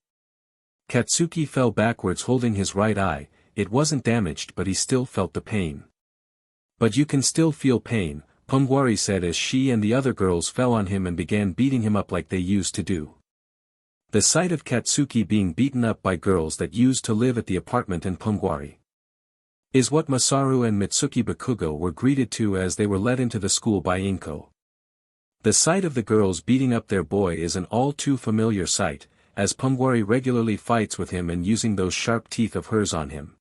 Katsuki fell backwards holding his right eye. It wasn't damaged but he still felt the pain. But you can still feel pain, Pumguari said as she and the other girls fell on him and began beating him up like they used to do. The sight of Katsuki being beaten up by girls that used to live at the apartment in Pumguari is what Masaru and Mitsuki Bakugou were greeted to as they were led into the school by Inko. The sight of the girls beating up their boy is an all too familiar sight, as Pumguari regularly fights with him and using those sharp teeth of hers on him.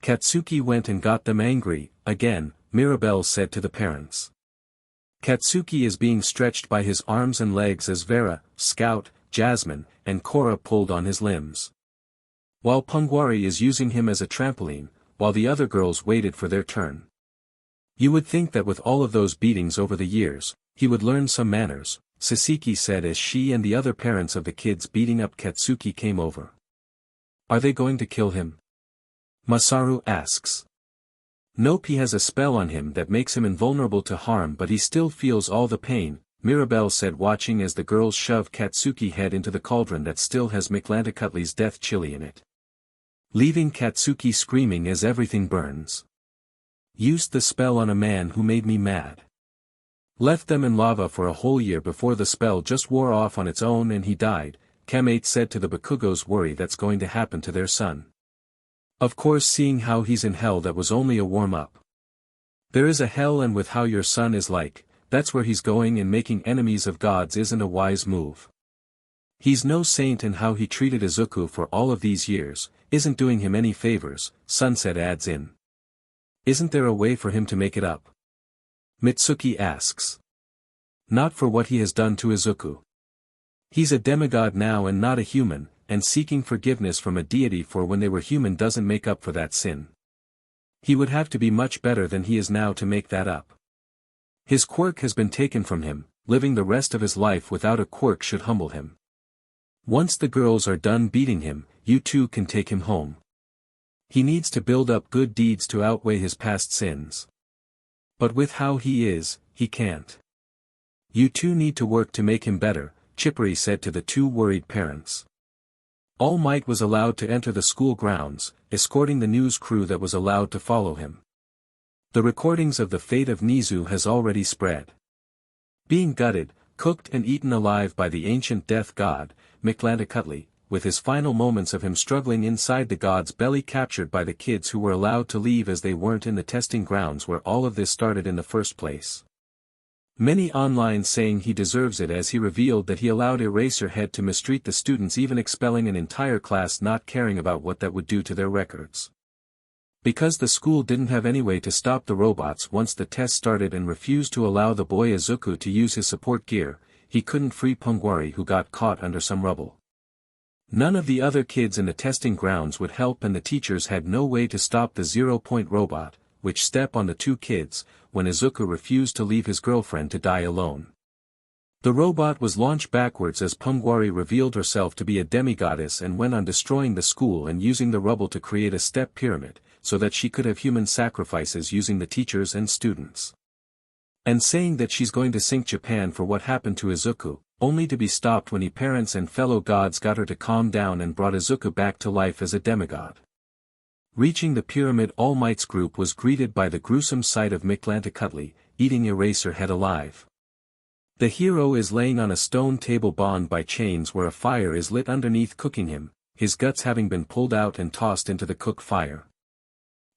Katsuki went and got them angry, again, Mirabelle said to the parents. Katsuki is being stretched by his arms and legs as Vera, Scout, Jasmine, and Cora pulled on his limbs. While Pumguari is using him as a trampoline, while the other girls waited for their turn. You would think that with all of those beatings over the years, he would learn some manners, Sasiki said as she and the other parents of the kids beating up Katsuki came over. Are they going to kill him? Masaru asks. Nope, he has a spell on him that makes him invulnerable to harm but he still feels all the pain, Mirabelle said watching as the girls shove Katsuki head into the cauldron that still has McLanticuttley's death chili in it. Leaving Katsuki screaming as everything burns. Used the spell on a man who made me mad. Left them in lava for a whole year before the spell just wore off on its own and he died, Kamate said to the Bakugous worry that's going to happen to their son. Of course seeing how he's in hell that was only a warm-up. There is a hell and with how your son is like, that's where he's going and making enemies of gods isn't a wise move. He's no saint and how he treated Izuku for all of these years, isn't doing him any favors, Sunset adds in. Isn't there a way for him to make it up? Mitsuki asks. Not for what he has done to Izuku. He's a demigod now and not a human, and seeking forgiveness from a deity for when they were human doesn't make up for that sin. He would have to be much better than he is now to make that up. His quirk has been taken from him, living the rest of his life without a quirk should humble him. Once the girls are done beating him, you two can take him home. He needs to build up good deeds to outweigh his past sins. But with how he is, he can't. You two need to work to make him better, Chipperi said to the two worried parents. All Might was allowed to enter the school grounds, escorting the news crew that was allowed to follow him. The recordings of the fate of Nizu has already spread. Being gutted, cooked and eaten alive by the ancient death god, McLanticutley, with his final moments of him struggling inside the god's belly captured by the kids who were allowed to leave as they weren't in the testing grounds where all of this started in the first place. Many online saying he deserves it as he revealed that he allowed Eraserhead to mistreat the students even expelling an entire class not caring about what that would do to their records. Because the school didn't have any way to stop the robots once the test started and refused to allow the boy Izuku to use his support gear, he couldn't free Pumguari who got caught under some rubble. None of the other kids in the testing grounds would help and the teachers had no way to stop the 0-point robot, which stepped on the two kids, when Izuku refused to leave his girlfriend to die alone. The robot was launched backwards as Pumguari revealed herself to be a demigoddess and went on destroying the school and using the rubble to create a step pyramid, so that she could have human sacrifices using the teachers and students. And saying that she's going to sink Japan for what happened to Izuku, only to be stopped when her parents and fellow gods got her to calm down and brought Izuku back to life as a demigod. Reaching the pyramid, All Might's group was greeted by the gruesome sight of McLanticutly, eating Eraserhead alive. The hero is laying on a stone table bound by chains where a fire is lit underneath, cooking him, his guts having been pulled out and tossed into the cook fire.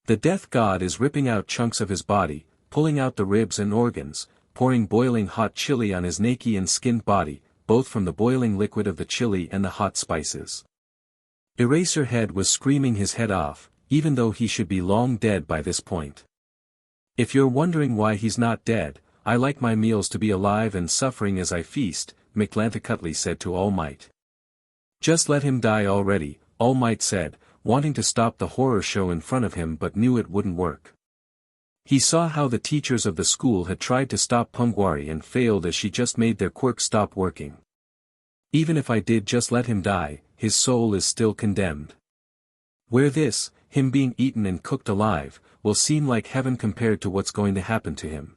The death god is ripping out chunks of his body, pulling out the ribs and organs, pouring boiling hot chili on his naked and skinned body, both from the boiling liquid of the chili and the hot spices. Eraserhead was screaming his head off, even though he should be long dead by this point. If you're wondering why he's not dead, I like my meals to be alive and suffering as I feast, McLanticutly said to All Might. Just let him die already, All Might said, wanting to stop the horror show in front of him but knew it wouldn't work. He saw how the teachers of the school had tried to stop Pungwari and failed as she just made their quirk stop working. Even if I did just let him die, his soul is still condemned. Where this, him being eaten and cooked alive, will seem like heaven compared to what's going to happen to him.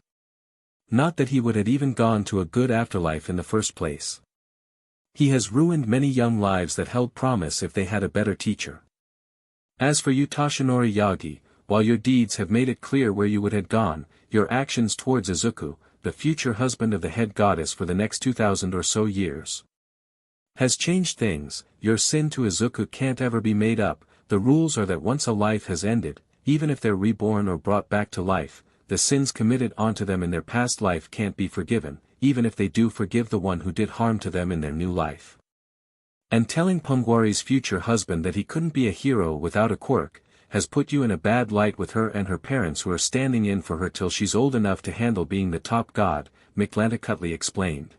Not that he would have even gone to a good afterlife in the first place. He has ruined many young lives that held promise if they had a better teacher. As for you Toshinori Yagi, while your deeds have made it clear where you would have gone, your actions towards Izuku, the future husband of the head goddess for the next 2,000 or so years, has changed things. Your sin to Izuku can't ever be made up. The rules are that once a life has ended, even if they're reborn or brought back to life, the sins committed onto them in their past life can't be forgiven, even if they do forgive the one who did harm to them in their new life. And telling Pungwari's future husband that he couldn't be a hero without a quirk, has put you in a bad light with her and her parents who are standing in for her till she's old enough to handle being the top god, McLanticutly explained.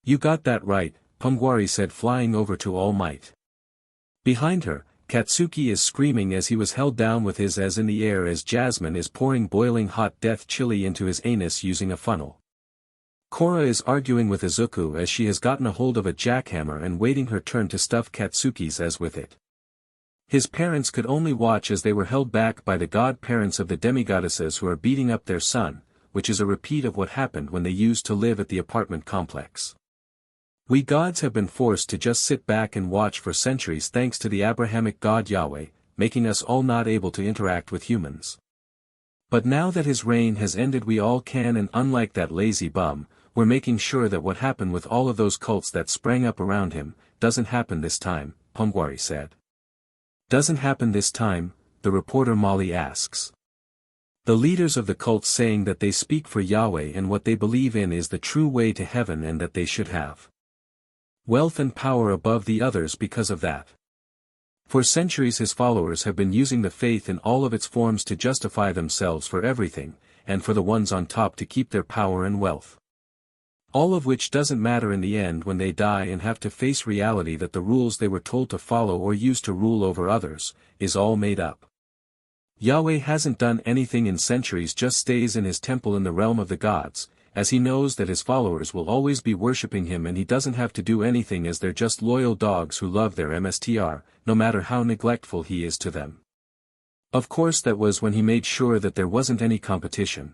You got that right, Pungwari said, flying over to All Might. Behind her, Katsuki is screaming as he was held down with his as in the air as Jasmine is pouring boiling hot death chili into his anus using a funnel. Korra is arguing with Izuku as she has gotten a hold of a jackhammer and waiting her turn to stuff Katsuki's as with it. His parents could only watch as they were held back by the godparents of the demigoddesses who are beating up their son, which is a repeat of what happened when they used to live at the apartment complex. We gods have been forced to just sit back and watch for centuries thanks to the Abrahamic God Yahweh, making us all not able to interact with humans. But now that his reign has ended we all can, and unlike that lazy bum, we're making sure that what happened with all of those cults that sprang up around him, doesn't happen this time, Pungwari said. Doesn't happen this time? The reporter Molly asks. The leaders of the cults saying that they speak for Yahweh and what they believe in is the true way to heaven and that they should have wealth and power above the others because of that. For centuries his followers have been using the faith in all of its forms to justify themselves for everything, and for the ones on top to keep their power and wealth. All of which doesn't matter in the end when they die and have to face reality that the rules they were told to follow or use to rule over others, is all made up. Yahweh hasn't done anything in centuries, just stays in his temple in the realm of the gods, as he knows that his followers will always be worshipping him and he doesn't have to do anything as they're just loyal dogs who love their MSTR, no matter how neglectful he is to them. Of course that was when he made sure that there wasn't any competition.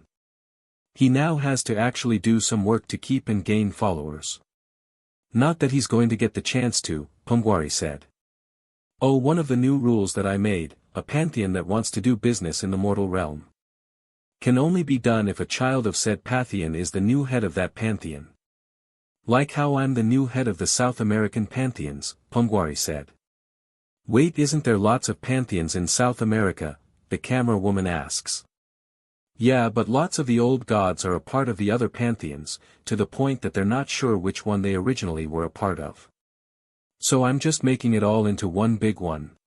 He now has to actually do some work to keep and gain followers. Not that he's going to get the chance to, Pungwari said. Oh, one of the new rules that I made, a pantheon that wants to do business in the mortal realm, can only be done if a child of said pantheon is the new head of that pantheon. Like how I'm the new head of the South American pantheons, Pungwari said. Wait, isn't there lots of pantheons in South America? The camera woman asks. Yeah, but lots of the old gods are a part of the other pantheons, to the point that they're not sure which one they originally were a part of. So I'm just making it all into one big one.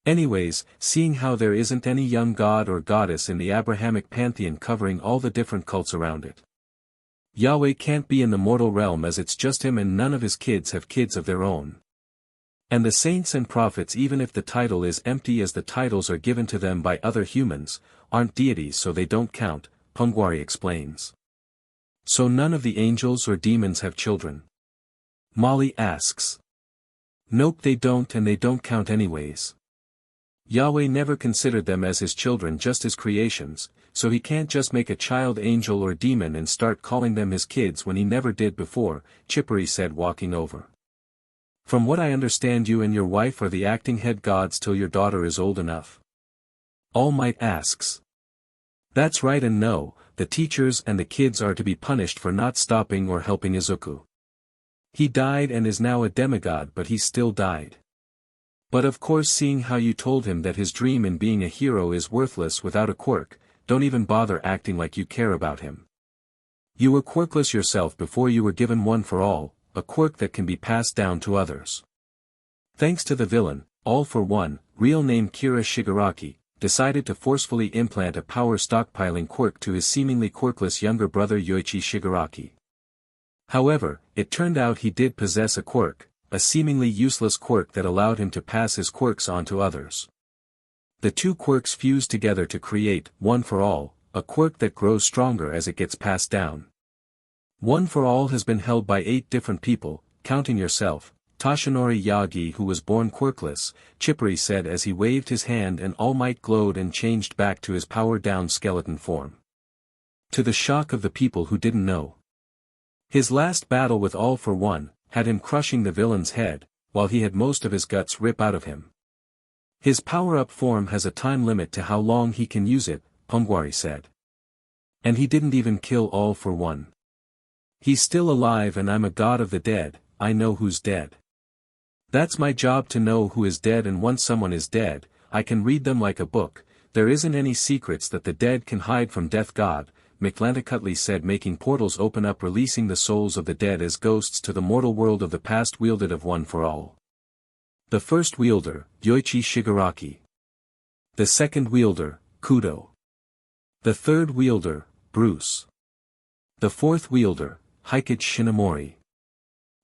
Anyways, seeing how there isn't any young god or goddess in the Abrahamic pantheon covering all the different cults around it. Yahweh can't be in the mortal realm as it's just him and none of his kids have kids of their own. And the saints and prophets, even if the title is empty as the titles are given to them by other humans, aren't deities so they don't count, Pungwari explains. So none of the angels or demons have children? Molly asks. Nope, they don't, and they don't count anyways. Yahweh never considered them as his children, just his creations, so he can't just make a child angel or demon and start calling them his kids when he never did before, Chippery said, walking over. From what I understand, you and your wife are the acting head gods till your daughter is old enough. All Might asks. That's right, and no, the teachers and the kids are to be punished for not stopping or helping Izuku. He died and is now a demigod, but he still died. But of course, seeing how you told him that his dream in being a hero is worthless without a quirk, don't even bother acting like you care about him. You were quirkless yourself before you were given one for all, a quirk that can be passed down to others. Thanks to the villain, All for One, real name Kira Shigaraki, decided to forcefully implant a power stockpiling quirk to his seemingly quirkless younger brother Yoichi Shigaraki. However, it turned out he did possess a quirk, a seemingly useless quirk that allowed him to pass his quirks on to others. The two quirks fused together to create One for All, a quirk that grows stronger as it gets passed down. One for All has been held by 8 different people, counting yourself, Toshinori Yagi, who was born quirkless, Chipperi said as he waved his hand, and All Might glowed and changed back to his powered-down skeleton form. To the shock of the people who didn't know. His last battle with All for One had him crushing the villain's head, while he had most of his guts rip out of him. His power-up form has a time limit to how long he can use it, Pongwari said. And he didn't even kill All for One. He's still alive, and I'm a god of the dead, I know who's dead. That's my job, to know who is dead, and once someone is dead, I can read them like a book. There isn't any secrets that the dead can hide from Death God, McLanticutly said, making portals open up, releasing the souls of the dead as ghosts to the mortal world of the past, wielded of One for All. The first wielder, Yoichi Shigaraki. The second wielder, Kudo. The third wielder, Bruce. The fourth wielder, Hikage Shinomori.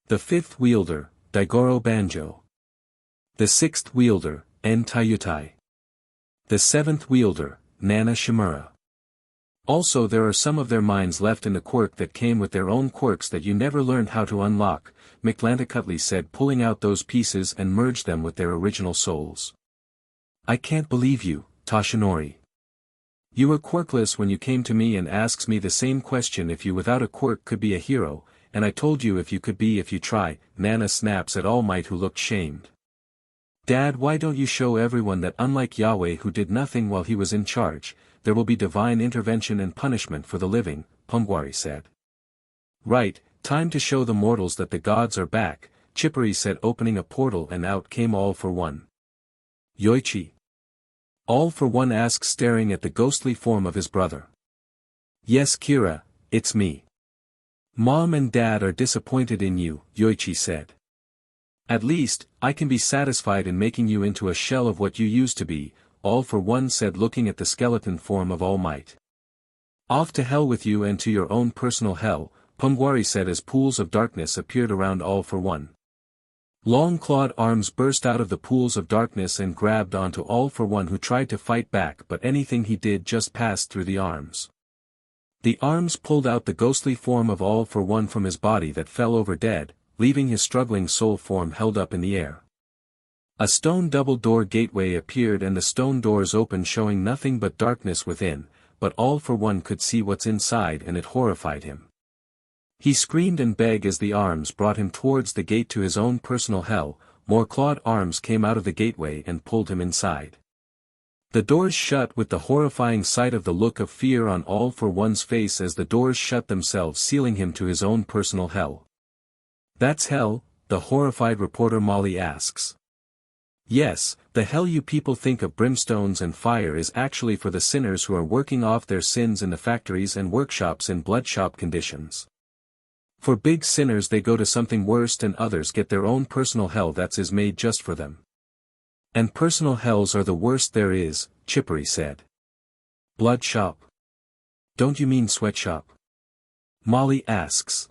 The fifth wielder, Daigoro Banjo. The sixth wielder, En Tayutai. The seventh wielder, Nana Shimura. Also, there are some of their minds left in the quirk that came with their own quirks that you never learned how to unlock, McLanticutly said, pulling out those pieces and merged them with their original souls. I can't believe you, Toshinori. You were quirkless when you came to me and asked me the same question, if you without a quirk could be a hero, and I told you if you could be if you try. Nana snaps at All Might, who looked shamed. Dad, why don't you show everyone that unlike Yahweh, who did nothing while he was in charge, there will be divine intervention and punishment for the living, Pongwari said. Right, time to show the mortals that the gods are back, Chipperi said, opening a portal, and out came All for One. Yoichi. All for One asked, staring at the ghostly form of his brother. Yes, Kira, it's me. Mom and Dad are disappointed in you, Yoichi said. At least, I can be satisfied in making you into a shell of what you used to be, All for One said, looking at the skeleton form of All Might. Off to hell with you, and to your own personal hell, Pongwari said as pools of darkness appeared around All for One. Long clawed arms burst out of the pools of darkness and grabbed onto All for One, who tried to fight back, but anything he did just passed through the arms. The arms pulled out the ghostly form of All for One from his body that fell over dead, leaving his struggling soul form held up in the air. A stone double-door gateway appeared, and the stone doors opened, showing nothing but darkness within, but All for One could see what's inside, and it horrified him. He screamed and begged as the arms brought him towards the gate to his own personal hell. More clawed arms came out of the gateway and pulled him inside. The doors shut with the horrifying sight of the look of fear on All for One's face as the doors shut themselves, sealing him to his own personal hell. That's hell? The horrified reporter Molly asks. Yes, the hell you people think of brimstones and fire is actually for the sinners who are working off their sins in the factories and workshops in bloodshop conditions. For big sinners they go to something worse, and others get their own personal hell that is made just for them. And personal hells are the worst there is, Chipperi said. Blood shop? Don't you mean sweatshop? Molly asks.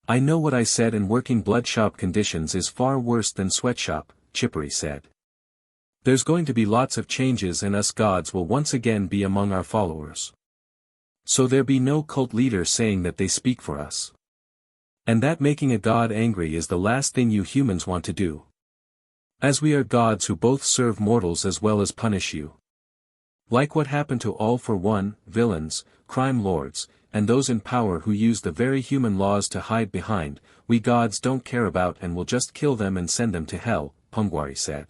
I know what I said, and working bloodshop conditions is far worse than sweatshop, Chipperi said. There's going to be lots of changes, and us gods will once again be among our followers. So there be no cult leader saying that they speak for us. And that making a god angry is the last thing you humans want to do. As we are gods who both serve mortals as well as punish you. Like what happened to All for One, villains, crime lords, and those in power who use the very human laws to hide behind, we gods don't care about and will just kill them and send them to hell, Pongwari said.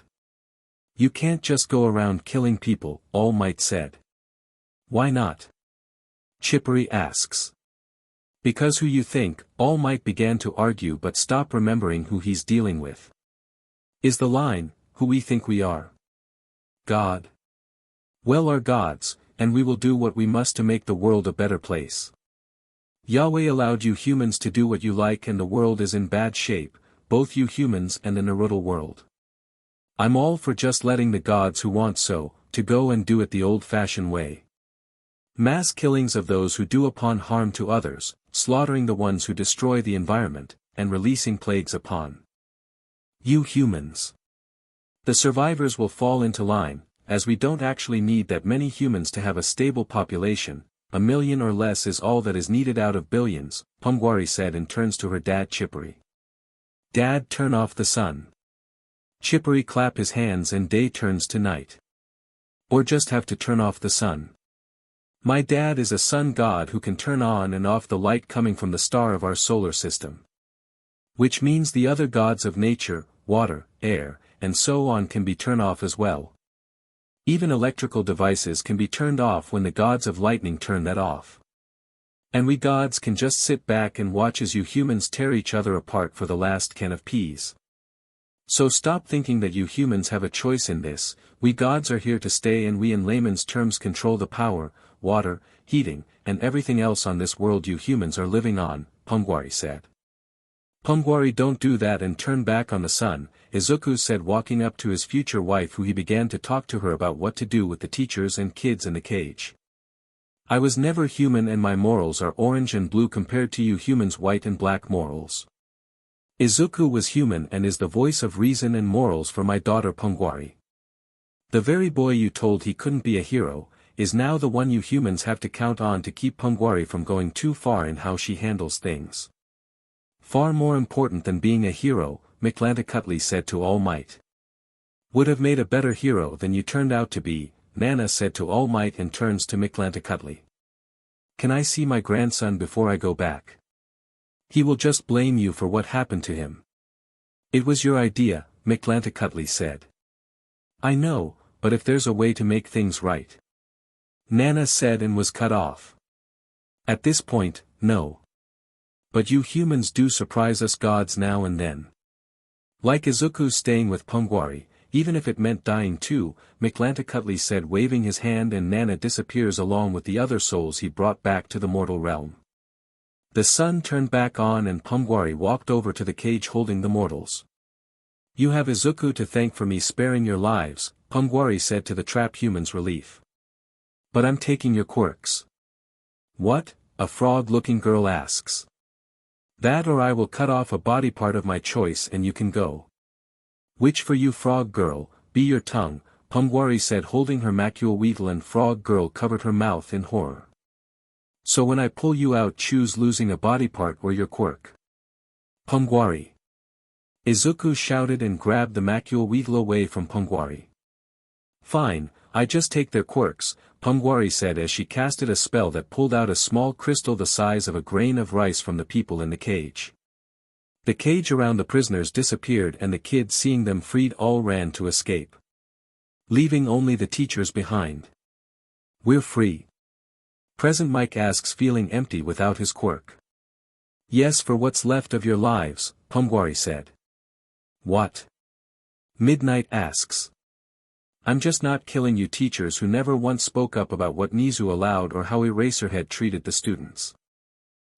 You can't just go around killing people, All Might said. Why not? Chippery asks. Because who you think, All Might began to argue but stop remembering who he's dealing with. Is the line, who we think we are. God? Well, are gods, and we will do what we must to make the world a better place. Yahweh allowed you humans to do what you like and the world is in bad shape, both you humans and the Naruto world. I'm all for just letting the gods who want so, to go and do it the old-fashioned way. Mass killings of those who do upon harm to others, slaughtering the ones who destroy the environment, and releasing plagues upon you humans. The survivors will fall into line, as we don't actually need that many humans to have a stable population, 1 million or less is all that is needed out of billions, Pumgwari said and turns to her dad Chippery. Dad, turn off the sun. Chippery clap his hands and day turns to night. Or just have to turn off the sun. My dad is a sun god who can turn on and off the light coming from the star of our solar system. Which means the other gods of nature, water, air, and so on can be turned off as well. Even electrical devices can be turned off when the gods of lightning turn that off. And we gods can just sit back and watch as you humans tear each other apart for the last can of peas. So stop thinking that you humans have a choice in this, we gods are here to stay and we in layman's terms control the power, water, heating, and everything else on this world you humans are living on, Pumgwari said. Pumgwari, don't do that and turn back on the sun, Izuku said walking up to his future wife who he began to talk to her about what to do with the teachers and kids in the cage. I was never human and my morals are orange and blue compared to you humans' white and black morals. Izuku was human and is the voice of reason and morals for my daughter Pumgwari. The very boy you told he couldn't be a hero, is now the one you humans have to count on to keep Pumgwari from going too far in how she handles things. Far more important than being a hero, McLanticutly said to All Might. Would have made a better hero than you turned out to be, Nana said to All Might and turns to McLanticutly. Can I see my grandson before I go back? He will just blame you for what happened to him. It was your idea, McLanticutly said. I know, but if there's a way to make things right. Nana said and was cut off. At this point, no. But you humans do surprise us gods now and then. Like Izuku staying with Pumgwari, even if it meant dying too, McLanticutly said waving his hand and Nana disappears along with the other souls he brought back to the mortal realm. The sun turned back on and Pumgwari walked over to the cage holding the mortals. You have Izuku to thank for me sparing your lives, Pumgwari said to the trapped humans' relief. But I'm taking your quirks. What? A frog-looking girl asks. That or I will cut off a body part of my choice and you can go. Which for you frog girl, be your tongue, Pumgwari said holding her maculeweevil and frog girl covered her mouth in horror. So when I pull you out choose losing a body part or your quirk. Pumgwari. Izuku shouted and grabbed the maculeweevil away from Pumgwari. Fine, I just take their quirks, Pumgwari said as she casted a spell that pulled out a small crystal the size of a grain of rice from the people in the cage. The cage around the prisoners disappeared and the kids seeing them freed all ran to escape. Leaving only the teachers behind. We're free. Present Mike asks feeling empty without his quirk. Yes for what's left of your lives, Pumgwari said. What? Midnight asks. I'm just not killing you teachers who never once spoke up about what Nizu allowed or how Eraserhead treated the students.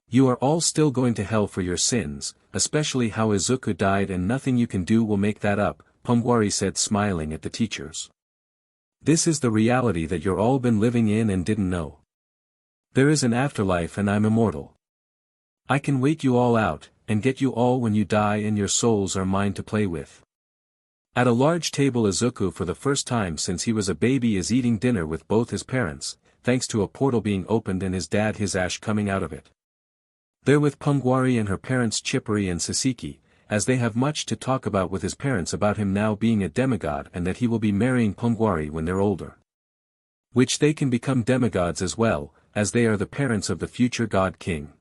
You are all still going to hell for your sins, especially how Izuku died and nothing you can do will make that up, Pumgwari said smiling at the teachers. This is the reality that you're all been living in and didn't know. There is an afterlife and I'm immortal. I can wait you all out, and get you all when you die and your souls are mine to play with. At a large table Izuku for the first time since he was a baby is eating dinner with both his parents, thanks to a portal being opened and his dad Hisashi coming out of it. They're with Pumgwari and her parents Chippery and Saseki, as they have much to talk about with his parents about him now being a demigod and that he will be marrying Pumgwari when they're older. Which they can become demigods as well, as they are the parents of the future god king.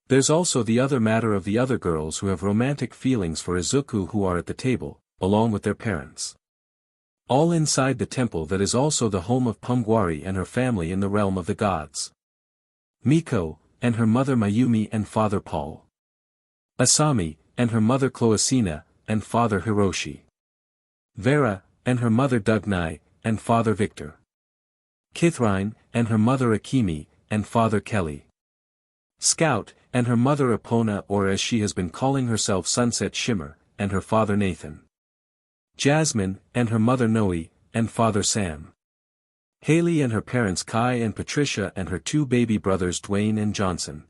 There's also the other matter of the other girls who have romantic feelings for Izuku who are at the table, along with their parents. All inside the temple that is also the home of Pumgwari and her family in the realm of the gods. Miko, and her mother Mayumi and father Paul. Asami, and her mother Cloacina, and father Hiroshi. Vera, and her mother Dugnai, and father Victor. Kithrine, and her mother Akimi, and father Kelly. Scout, and her mother Epona, or as she has been calling herself Sunset Shimmer, and her father Nathan. Jasmine, and her mother Noe, and father Sam. Haley and her parents Kai and Patricia and her two baby brothers Dwayne and Johnson.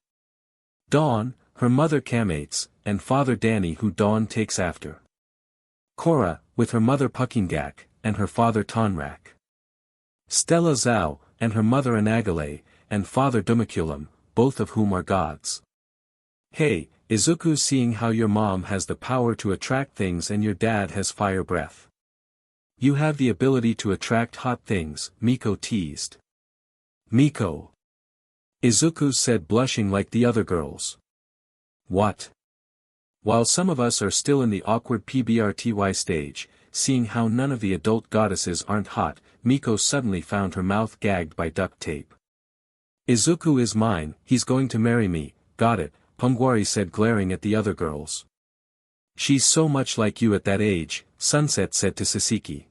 Dawn, her mother Kamates, and father Danny who Dawn takes after. Cora, with her mother Pukingak, and her father Tonrak. Stella Zhao, and her mother Anagale, and father Dumaculum, both of whom are gods. Hey, Izuku, seeing how your mom has the power to attract things and your dad has fire breath. You have the ability to attract hot things, Miko teased. Miko. Izuku said, blushing like the other girls. What? While some of us are still in the awkward PBRTY stage, seeing how none of the adult goddesses aren't hot, Miko suddenly found her mouth gagged by duct tape. Izuku is mine, he's going to marry me, got it, Pumgwari said, glaring at the other girls. She's so much like you at that age, Sunset said to Sasiki.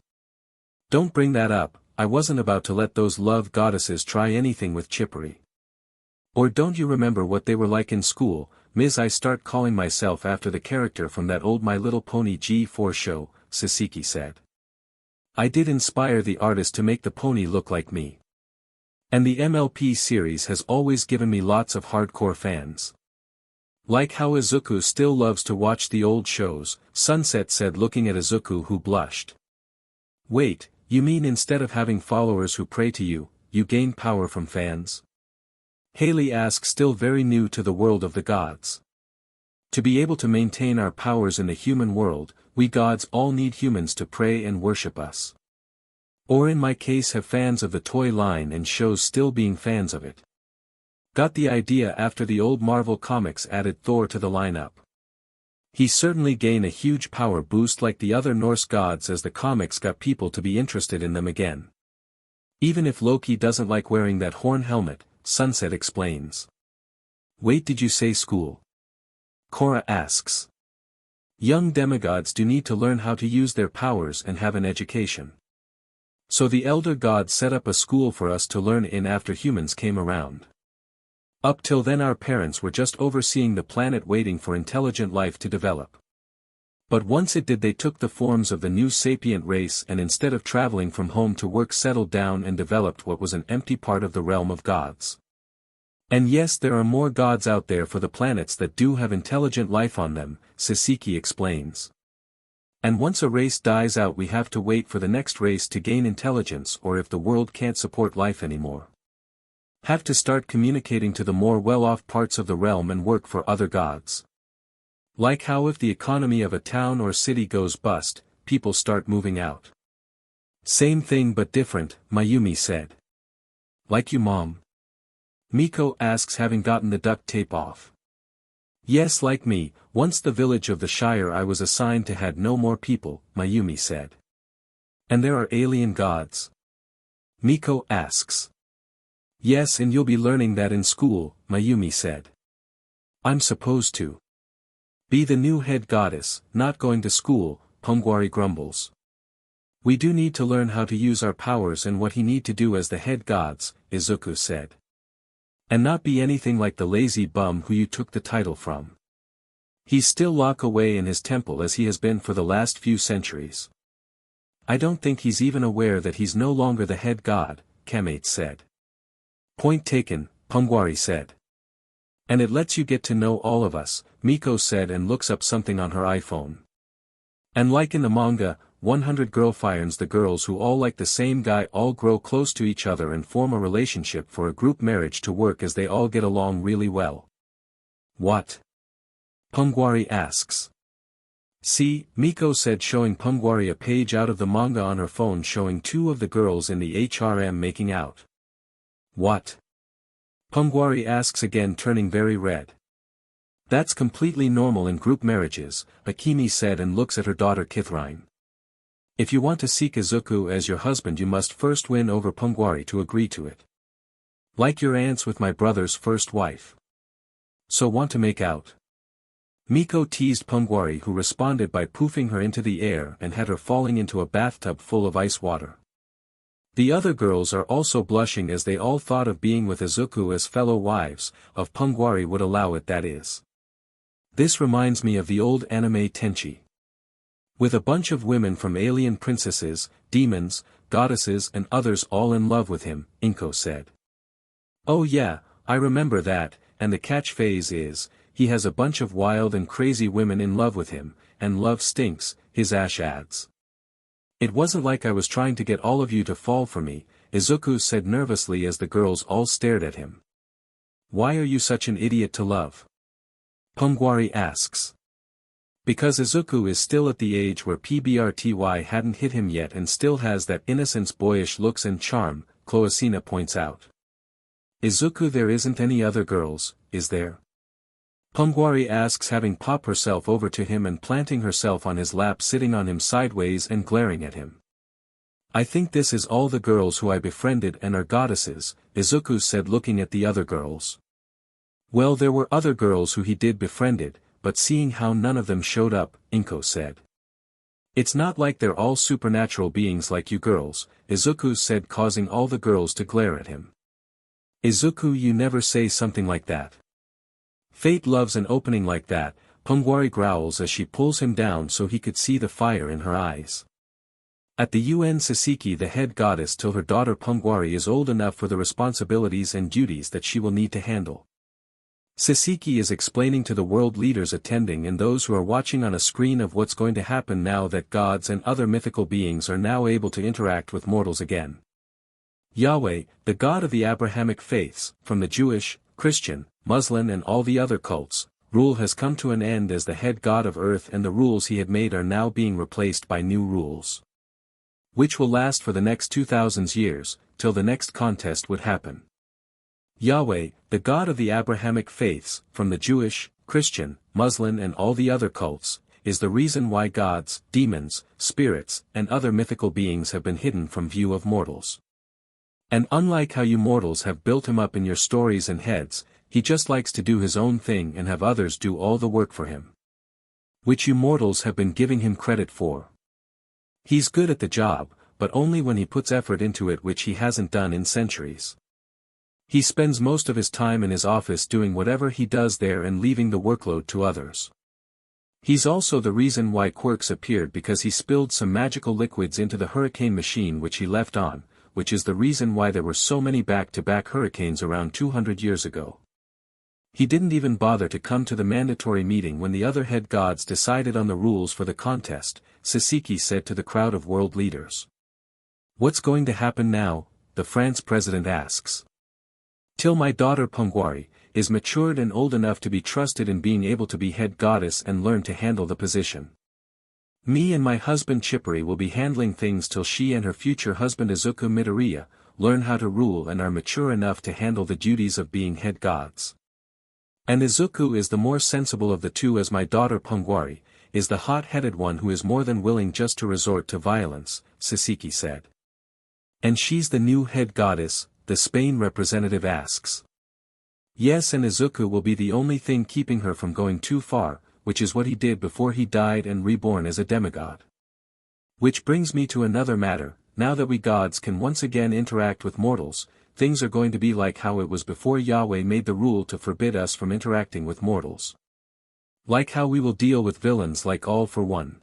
Don't bring that up, I wasn't about to let those love goddesses try anything with Chippery. Or don't you remember what they were like in school, Ms. I start calling myself after the character from that old My Little Pony G4 show, Sasiki said. I did inspire the artist to make the pony look like me. And the MLP series has always given me lots of hardcore fans. Like how Izuku still loves to watch the old shows, Sunset said, looking at Izuku, who blushed. Wait, you mean instead of having followers who pray to you, you gain power from fans? Haley asked, still very new to the world of the gods. To be able to maintain our powers in the human world, we gods all need humans to pray and worship us. Or in my case have fans of the toy line and shows still being fans of it. Got the idea after the old Marvel comics added Thor to the lineup. He certainly gained a huge power boost like the other Norse gods as the comics got people to be interested in them again. Even if Loki doesn't like wearing that horn helmet, Sunset explains. Wait, did you say school? Cora asks. Young demigods do need to learn how to use their powers and have an education. So the elder gods set up a school for us to learn in after humans came around. Up till then our parents were just overseeing the planet waiting for intelligent life to develop. But once it did, they took the forms of the new sapient race and instead of traveling from home to work settled down and developed what was an empty part of the realm of gods. And yes, there are more gods out there for the planets that do have intelligent life on them, Sasiki explains. And once a race dies out we have to wait for the next race to gain intelligence, or if the world can't support life anymore, have to start communicating to the more well-off parts of the realm and work for other gods. Like how if the economy of a town or city goes bust, people start moving out. Same thing but different, Mayumi said. Like you, Mom? Miko asks, having gotten the duct tape off. Yes, like me, once the village of the Shire I was assigned to had no more people, Mayumi said. And there are alien gods? Miko asks. Yes, and you'll be learning that in school, Mayumi said. I'm supposed to be the new head goddess, not going to school, Pumgwari grumbles. We do need to learn how to use our powers and what he need to do as the head gods, Izuku said. And not be anything like the lazy bum who you took the title from. He's still locked away in his temple as he has been for the last few centuries. I don't think he's even aware that he's no longer the head god, Kamates said. Point taken, Pumgwari said. And it lets you get to know all of us, Miko said, and looks up something on her iPhone. And like in the manga, 100 girl finds the girls who all like the same guy all grow close to each other and form a relationship for a group marriage to work as they all get along really well. What? Pumgwari asks. See, Miko said, showing Pumgwari a page out of the manga on her phone showing two of the girls in the HRM making out. What? Pumgwari asks again, turning very red. That's completely normal in group marriages, Akimi said, and looks at her daughter Kithrine. If you want to seek Izuku as your husband, you must first win over Pungwari to agree to it. Like your aunts with my brother's first wife. So want to make out? Miko teased Pungwari, who responded by poofing her into the air and had her falling into a bathtub full of ice water. The other girls are also blushing as they all thought of being with Izuku as fellow wives, if Pungwari would allow it, that is. This reminds me of the old anime Tenchi. With a bunch of women from alien princesses, demons, goddesses and others all in love with him, Inko said. Oh yeah, I remember that, and the catchphrase is, he has a bunch of wild and crazy women in love with him, and love stinks, his ash adds. It wasn't like I was trying to get all of you to fall for me, Izuku said nervously as the girls all stared at him. Why are you such an idiot to love? Pungwari asks. Because Izuku is still at the age where PBRTY hadn't hit him yet and still has that innocence, boyish looks and charm, Cloacina points out. Izuku, there isn't any other girls, is there? Pungwari asks, having popped herself over to him and planting herself on his lap, sitting on him sideways and glaring at him. I think this is all the girls who I befriended and are goddesses, Izuku said, looking at the other girls. Well, there were other girls who he did befriended, but seeing how none of them showed up, Inko said. It's not like they're all supernatural beings like you girls, Izuku said, causing all the girls to glare at him. Izuku, you never say something like that. Fate loves an opening like that, Pungwari growls as she pulls him down so he could see the fire in her eyes. At the UN, Saseki, the head goddess, till her daughter Pungwari is old enough for the responsibilities and duties that she will need to handle. Saseki is explaining to the world leaders attending and those who are watching on a screen of what's going to happen now that gods and other mythical beings are now able to interact with mortals again. Yahweh, the God of the Abrahamic faiths, from the Jewish, Christian, Muslim and all the other cults, rule has come to an end as the head god of earth, and the rules he had made are now being replaced by new rules, which will last for the next 2000 years, till the next contest would happen. Yahweh, the God of the Abrahamic faiths, from the Jewish, Christian, Muslim and all the other cults, is the reason why gods, demons, spirits, and other mythical beings have been hidden from view of mortals. And unlike how you mortals have built him up in your stories and heads, he just likes to do his own thing and have others do all the work for him, which you mortals have been giving him credit for. He's good at the job, but only when he puts effort into it, which he hasn't done in centuries. He spends most of his time in his office doing whatever he does there and leaving the workload to others. He's also the reason why quirks appeared, because he spilled some magical liquids into the hurricane machine which he left on, which is the reason why there were so many back-to-back hurricanes around 200 years ago. He didn't even bother to come to the mandatory meeting when the other head gods decided on the rules for the contest, Saseki said to the crowd of world leaders. What's going to happen now? The France president asks. Till my daughter Pungwari is matured and old enough to be trusted in being able to be head goddess and learn to handle the position. Me and my husband Chipperi will be handling things till she and her future husband Izukumidoriya learn how to rule and are mature enough to handle the duties of being head gods. And Izuku is the more sensible of the two, as my daughter Pungwari is the hot-headed one who is more than willing just to resort to violence, Saseki said. And she's the new head goddess, the Spain representative asks. Yes, and Izuku will be the only thing keeping her from going too far, which is what he did before he died and reborn as a demigod. Which brings me to another matter. Now that we gods can once again interact with mortals, things are going to be like how it was before Yahweh made the rule to forbid us from interacting with mortals. Like how we will deal with villains like All for One.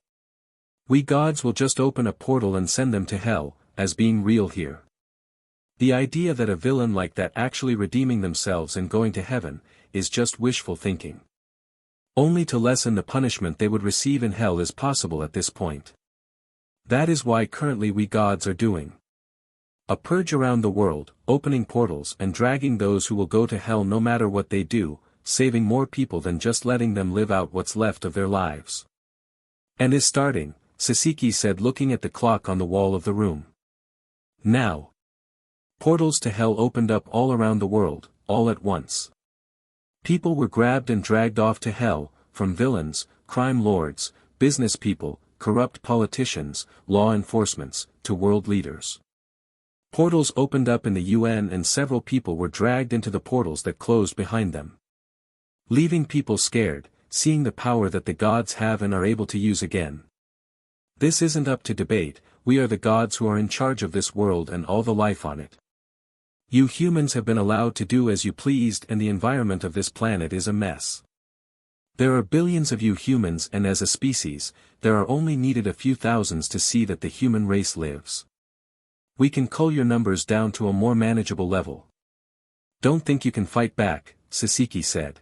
We gods will just open a portal and send them to hell, as being real here. The idea that a villain like that actually redeeming themselves and going to heaven, is just wishful thinking. Only to lessen the punishment they would receive in hell is possible at this point. That is why currently we gods are doing a purge around the world, opening portals and dragging those who will go to hell no matter what they do, saving more people than just letting them live out what's left of their lives. And is starting, Saseki said, looking at the clock on the wall of the room. Now. Portals to hell opened up all around the world, all at once. People were grabbed and dragged off to hell, from villains, crime lords, business people, corrupt politicians, law enforcements, to world leaders. Portals opened up in the UN and several people were dragged into the portals that closed behind them. Leaving people scared, seeing the power that the gods have and are able to use again. This isn't up to debate, we are the gods who are in charge of this world and all the life on it. You humans have been allowed to do as you pleased and the environment of this planet is a mess. There are billions of you humans and as a species, there are only needed a few thousands to see that the human race lives. We can cull your numbers down to a more manageable level. Don't think you can fight back, Saseki said.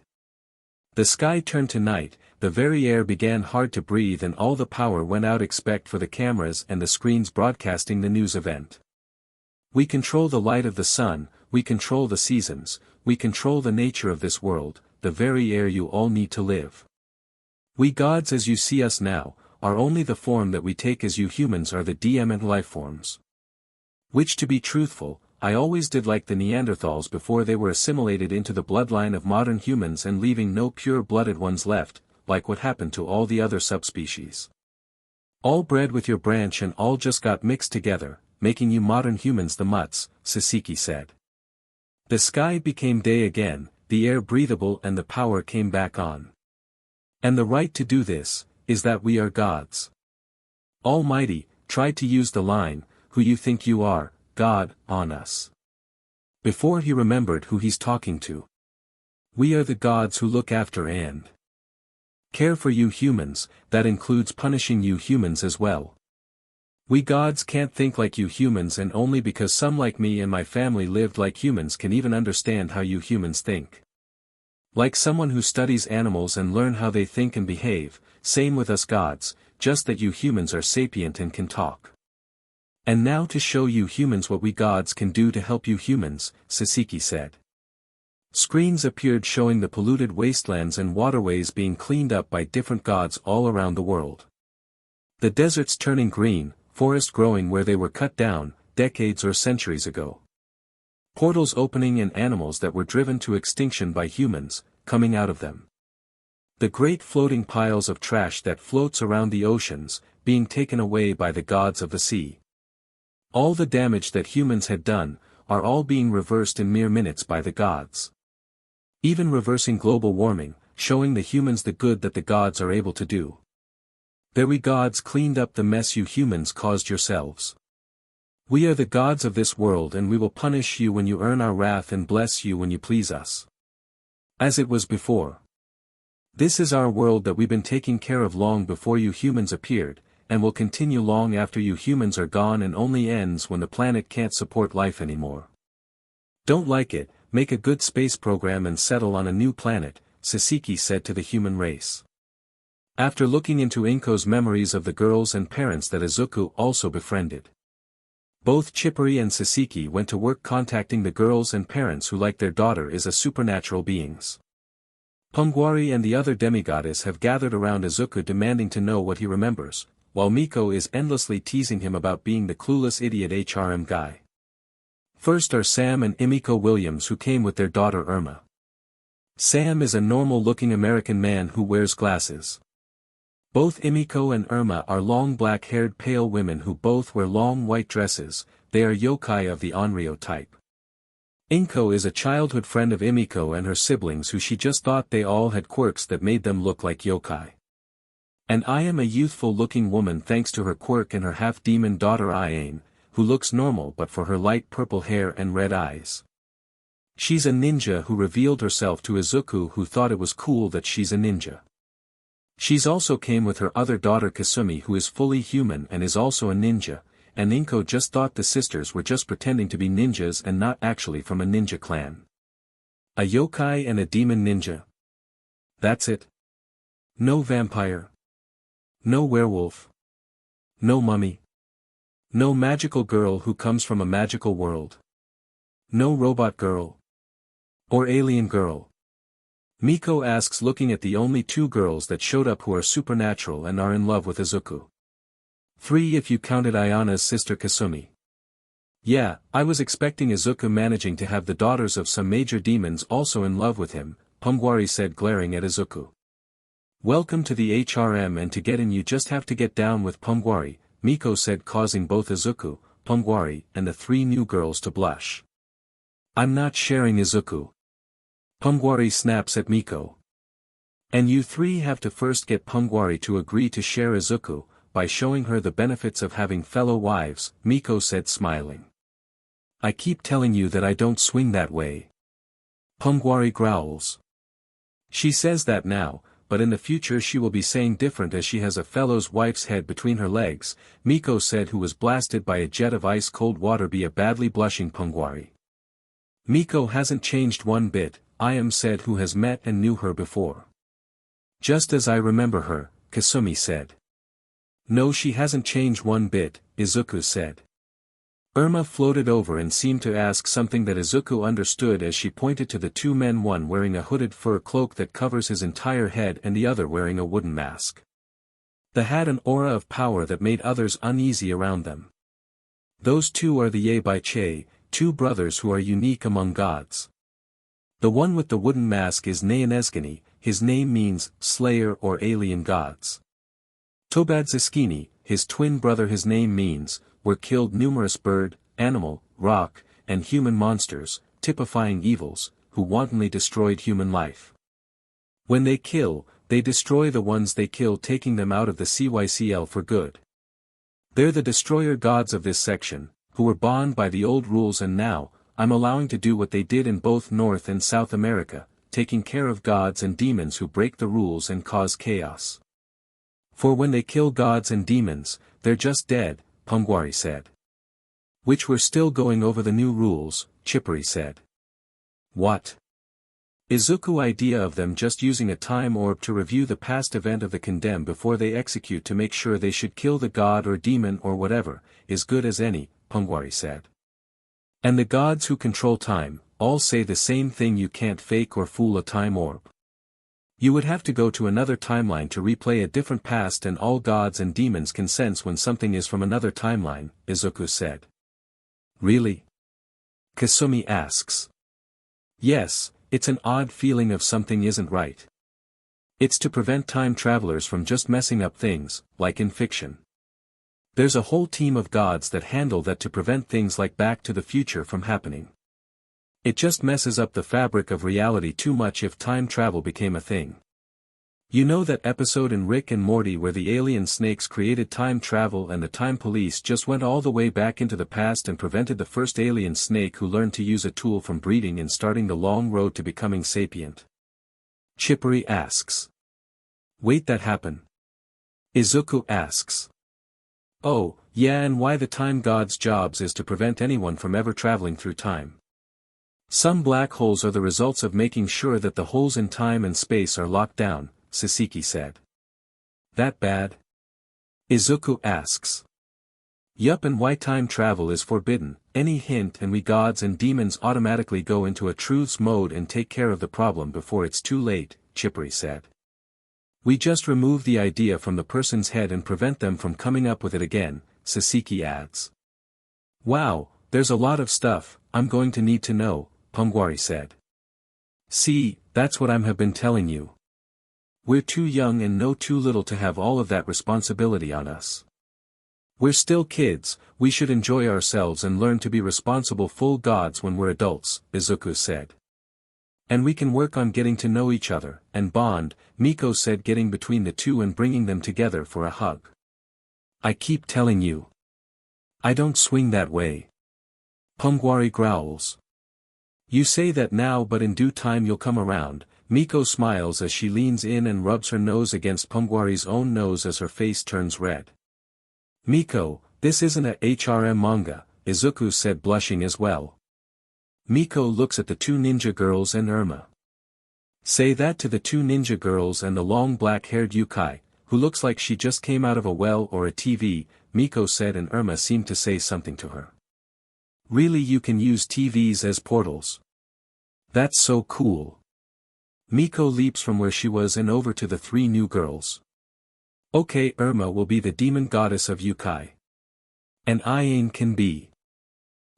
The sky turned to night, the very air began hard to breathe and all the power went out except for the cameras and the screens broadcasting the news event. We control the light of the sun, we control the seasons, we control the nature of this world, the very air you all need to live. We gods as you see us now, are only the form that we take as you humans are the DM life forms. Which to be truthful, I always did like the Neanderthals before they were assimilated into the bloodline of modern humans and leaving no pure-blooded ones left, like what happened to all the other subspecies. All bred with your branch and all just got mixed together, making you modern humans the mutts, Saseki said. The sky became day again, the air breathable and the power came back on. And the right to do this, is that we are gods. Almighty, tried to use the line, who you think you are, God, on us. Before he remembered who he's talking to. We are the gods who look after and care for you humans, that includes punishing you humans as well. We gods can't think like you humans and only because some like me and my family lived like humans can even understand how you humans think. Like someone who studies animals and learn how they think and behave, same with us gods, just that you humans are sapient and can talk. And now to show you humans what we gods can do to help you humans, Saseki said. Screens appeared showing the polluted wastelands and waterways being cleaned up by different gods all around the world. The deserts turning green, forests growing where they were cut down, decades or centuries ago. Portals opening and animals that were driven to extinction by humans, coming out of them. The great floating piles of trash that floats around the oceans, being taken away by the gods of the sea. All the damage that humans had done, are all being reversed in mere minutes by the gods. Even reversing global warming, showing the humans the good that the gods are able to do. We gods cleaned up the mess you humans caused yourselves. We are the gods of this world and we will punish you when you earn our wrath and bless you when you please us. As it was before. This is our world that we've been taking care of long before you humans appeared, and will continue long after you humans are gone and only ends when the planet can't support life anymore. Don't like it, make a good space program and settle on a new planet, Saseki said to the human race. After looking into Inko's memories of the girls and parents that Izuku also befriended. Both Chipperi and Saseki went to work contacting the girls and parents who like their daughter is a supernatural beings. Pungwari and the other demigoddess have gathered around Izuku demanding to know what he remembers, while Miko is endlessly teasing him about being the clueless idiot HRM guy. First are Sam and Emiko Williams who came with their daughter Irma. Sam is a normal-looking American man who wears glasses. Both Emiko and Irma are long black-haired pale women who both wear long white dresses, they are yokai of the Onryo type. Inko is a childhood friend of Emiko and her siblings who she just thought they all had quirks that made them look like yokai. And I am a youthful-looking woman thanks to her quirk and her half-demon daughter Iane, who looks normal but for her light purple hair and red eyes. She's a ninja who revealed herself to Izuku who thought it was cool that she's a ninja. She's also came with her other daughter Kasumi who is fully human and is also a ninja, and Inko just thought the sisters were just pretending to be ninjas and not actually from a ninja clan. A yokai and a demon ninja. That's it. No vampire. No werewolf. No mummy. No magical girl who comes from a magical world. No robot girl. Or alien girl. Miko asks looking at the only two girls that showed up who are supernatural and are in love with Izuku. 3 if you counted Ayana's sister Kasumi. Yeah, I was expecting Izuku managing to have the daughters of some major demons also in love with him, Pungwari said glaring at Izuku. Welcome to the HRM, and to get in you just have to get down with Pumgwari, Miko said, causing both Izuku, Pumgwari, and the three new girls to blush. I'm not sharing Izuku. Pumgwari snaps at Miko. And you three have to first get Pumgwari to agree to share Izuku, by showing her the benefits of having fellow wives, Miko said, smiling. I keep telling you that I don't swing that way. Pumgwari growls. She says that now, but in the future she will be saying different as she has a fellow's wife's head between her legs, Miko said, who was blasted by a jet of ice-cold water by a badly blushing Pumgwari. Miko hasn't changed one bit, I said, who has met and knew her before. Just as I remember her, Kasumi said. No, she hasn't changed one bit, Izuku said. Irma floated over and seemed to ask something that Izuku understood as she pointed to the two men, one wearing a hooded fur cloak that covers his entire head and the other wearing a wooden mask. They had an aura of power that made others uneasy around them. Those two are the Yabai-che, two brothers who are unique among gods. The one with the wooden mask is Naonesgini, his name means, slayer or alien gods. Tobadzuskini, his twin brother, his name means, were killed numerous bird, animal, rock, and human monsters, typifying evils, who wantonly destroyed human life. When they kill, they destroy the ones they kill, taking them out of the CYCL for good. They're the destroyer gods of this section, who were bound by the old rules, and now, I'm allowing to do what they did in both North and South America, taking care of gods and demons who break the rules and cause chaos. For when they kill gods and demons, they're just dead, Pumgwari said. Which we're still going over the new rules, Chipperi said. What? Izuku idea of them just using a time orb to review the past event of the condemned before they execute to make sure they should kill the god or demon or whatever, is good as any, Pumgwari said. And the gods who control time, all say the same thing: you can't fake or fool a time orb. You would have to go to another timeline to replay a different past, and all gods and demons can sense when something is from another timeline, Izuku said. Really? Kasumi asks. Yes, it's an odd feeling of something isn't right. It's to prevent time travelers from just messing up things, like in fiction. There's a whole team of gods that handle that to prevent things like Back to the Future from happening. It just messes up the fabric of reality too much if time travel became a thing. You know that episode in Rick and Morty where the alien snakes created time travel and the time police just went all the way back into the past and prevented the first alien snake who learned to use a tool from breeding and starting the long road to becoming sapient? Chipperi asks. Wait, that happened? Izuku asks. Oh, yeah, and why the time god's jobs is to prevent anyone from ever traveling through time. Some black holes are the results of making sure that the holes in time and space are locked down, Saseki said. That bad? Izuku asks. Yup, and why time travel is forbidden. Any hint and we gods and demons automatically go into a truths mode and take care of the problem before it's too late, Chipperi said. We just remove the idea from the person's head and prevent them from coming up with it again, Saseki adds. Wow, there's a lot of stuff I'm going to need to know, Pumgwari said. See, that's what I have been telling you. We're too young and know too little to have all of that responsibility on us. We're still kids, we should enjoy ourselves and learn to be responsible full gods when we're adults, Izuku said. And we can work on getting to know each other, and bond, Miko said, getting between the two and bringing them together for a hug. I keep telling you. I don't swing that way. Pumgwari growls. You say that now, but in due time you'll come around. Miko smiles as she leans in and rubs her nose against Pumgwari's own nose as her face turns red. Miko, this isn't a HRM manga, Izuku said, blushing as well. Miko looks at the two ninja girls and Irma. Say that to the two ninja girls and the long black-haired Yukai, who looks like she just came out of a well or a TV, Miko said, and Irma seemed to say something to her. Really, you can use TVs as portals? That's so cool. Miko leaps from where she was and over to the three new girls. Okay, Irma will be the demon goddess of Yukai. And Iane can be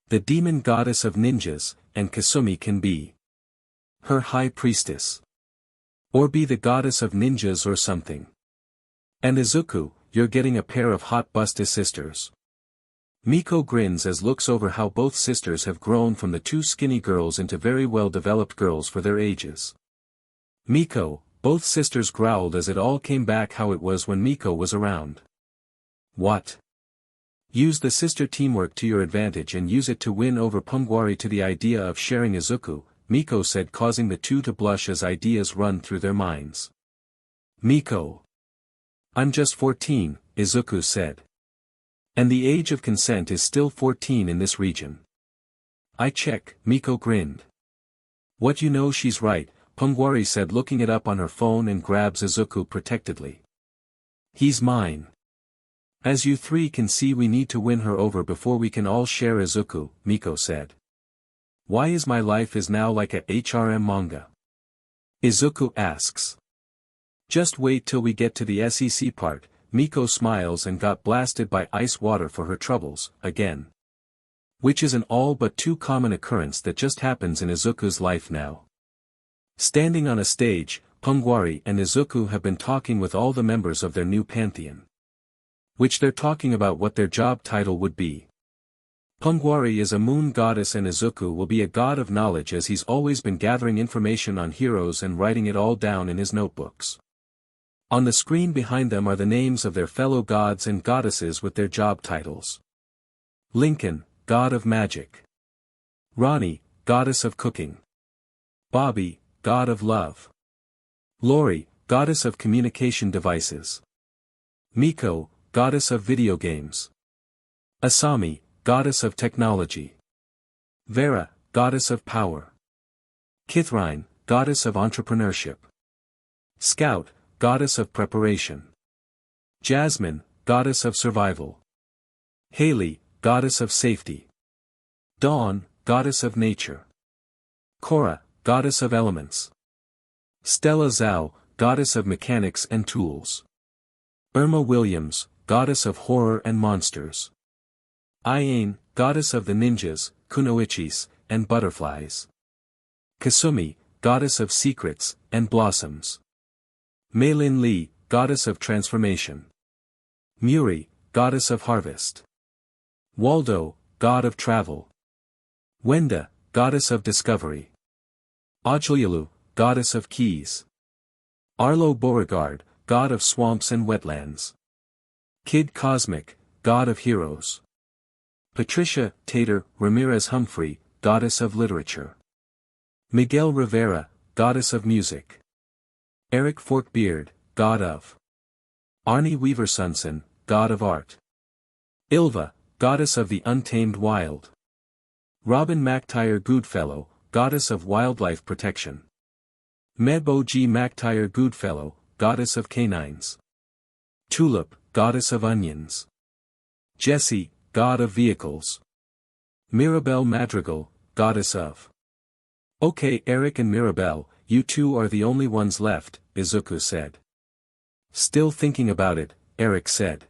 the demon goddess of ninjas, and Kasumi can be her high priestess. Or be the goddess of ninjas or something. And Izuku, you're getting a pair of hot busty sisters. Miko grins as looks over how both sisters have grown from the two skinny girls into very well-developed girls for their ages. Miko, both sisters growled as it all came back how it was when Miko was around. What? Use the sister teamwork to your advantage and use it to win over Pungwari to the idea of sharing Izuku, Miko said, causing the two to blush as ideas run through their minds. Miko. I'm just 14, Izuku said. And the age of consent is still 14 in this region. I check, Miko grinned. What, you know she's right, Pungwari said, looking it up on her phone, and grabs Izuku protectedly. He's mine. As you three can see, we need to win her over before we can all share Izuku, Miko said. Why is my life is now like a HRM manga? Izuku asks. Just wait till we get to the SEC part, Miko smiles and got blasted by ice water for her troubles, again. Which is an all but too common occurrence that just happens in Izuku's life now. Standing on a stage, Pungwari and Izuku have been talking with all the members of their new pantheon. Which they're talking about what their job title would be. Pungwari is a moon goddess and Izuku will be a god of knowledge, as he's always been gathering information on heroes and writing it all down in his notebooks. On the screen behind them are the names of their fellow gods and goddesses with their job titles. Lincoln, god of magic. Ronnie, goddess of cooking. Bobby, god of love. Lori, goddess of communication devices. Miko, goddess of video games. Asami, goddess of technology. Vera, goddess of power. Kithrine, goddess of entrepreneurship. Scout, goddess of preparation. Jasmine, goddess of survival. Haley, goddess of safety. Dawn, goddess of nature. Cora, goddess of elements. Stella Zhao, goddess of mechanics and tools. Irma Williams, goddess of horror and monsters. Ayane, goddess of the ninjas, kunoichis, and butterflies. Kasumi, goddess of secrets and blossoms. Meilin Li, goddess of transformation. Muri, goddess of harvest. Waldo, god of travel. Wenda, goddess of discovery. Ajuyalu, goddess of keys. Arlo Beauregard, god of swamps and wetlands. Kid Cosmic, god of heroes. Patricia Tater Ramirez Humphrey, goddess of literature. Miguel Rivera, goddess of music. Eric Forkbeard, god of. Arnie Weaversunson, god of art. Ilva, goddess of the untamed wild. Robin McTire Goodfellow, goddess of wildlife protection. Mebo G. McTire Goodfellow, goddess of canines. Tulip, goddess of onions. Jessie, god of vehicles. Mirabelle Madrigal, goddess of. Okay, Eric and Mirabelle, you two are the only ones left, Izuku said. Still thinking about it, Eric said.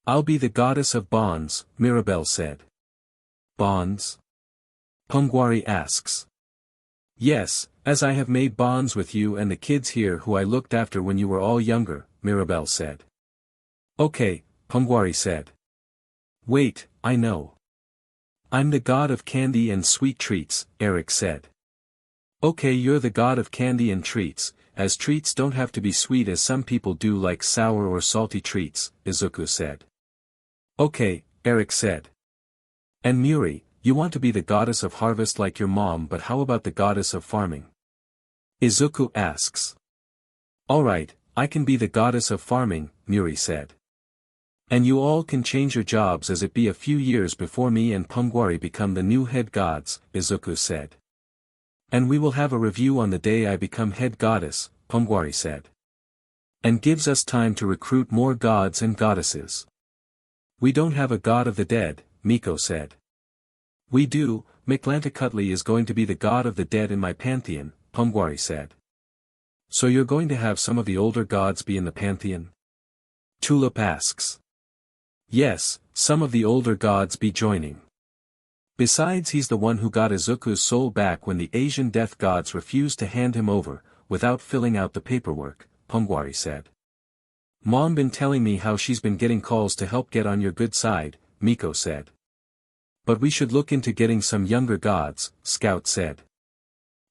I'll be the goddess of bonds, Mirabelle said. Bonds? Pungwari asks. Yes, as I have made bonds with you and the kids here who I looked after when you were all younger, Mirabelle said. Okay, Pungwari said. Wait, I know. I'm the god of candy and sweet treats, Eric said. Okay, you're the god of candy and treats, as treats don't have to be sweet as some people do, like sour or salty treats, Izuku said. Okay, Eric said. And Muri, you want to be the goddess of harvest like your mom, but how about the goddess of farming? Izuku asks. Alright, I can be the goddess of farming, Muri said. And you all can change your jobs as it be a few years before me and Pungwari become the new head gods, Izuku said. And we will have a review on the day I become head goddess, Pungwari said. And gives us time to recruit more gods and goddesses. We don't have a god of the dead, Miko said. We do, Mclanticutli is going to be the god of the dead in my pantheon, Pungwari said. So you're going to have some of the older gods be in the pantheon? Tulip asks. Yes, some of the older gods be joining. Besides, he's the one who got Izuku's soul back when the Asian death gods refused to hand him over, without filling out the paperwork, Pongwari said. Mom been telling me how she's been getting calls to help get on your good side, Miko said. But we should look into getting some younger gods, Scout said.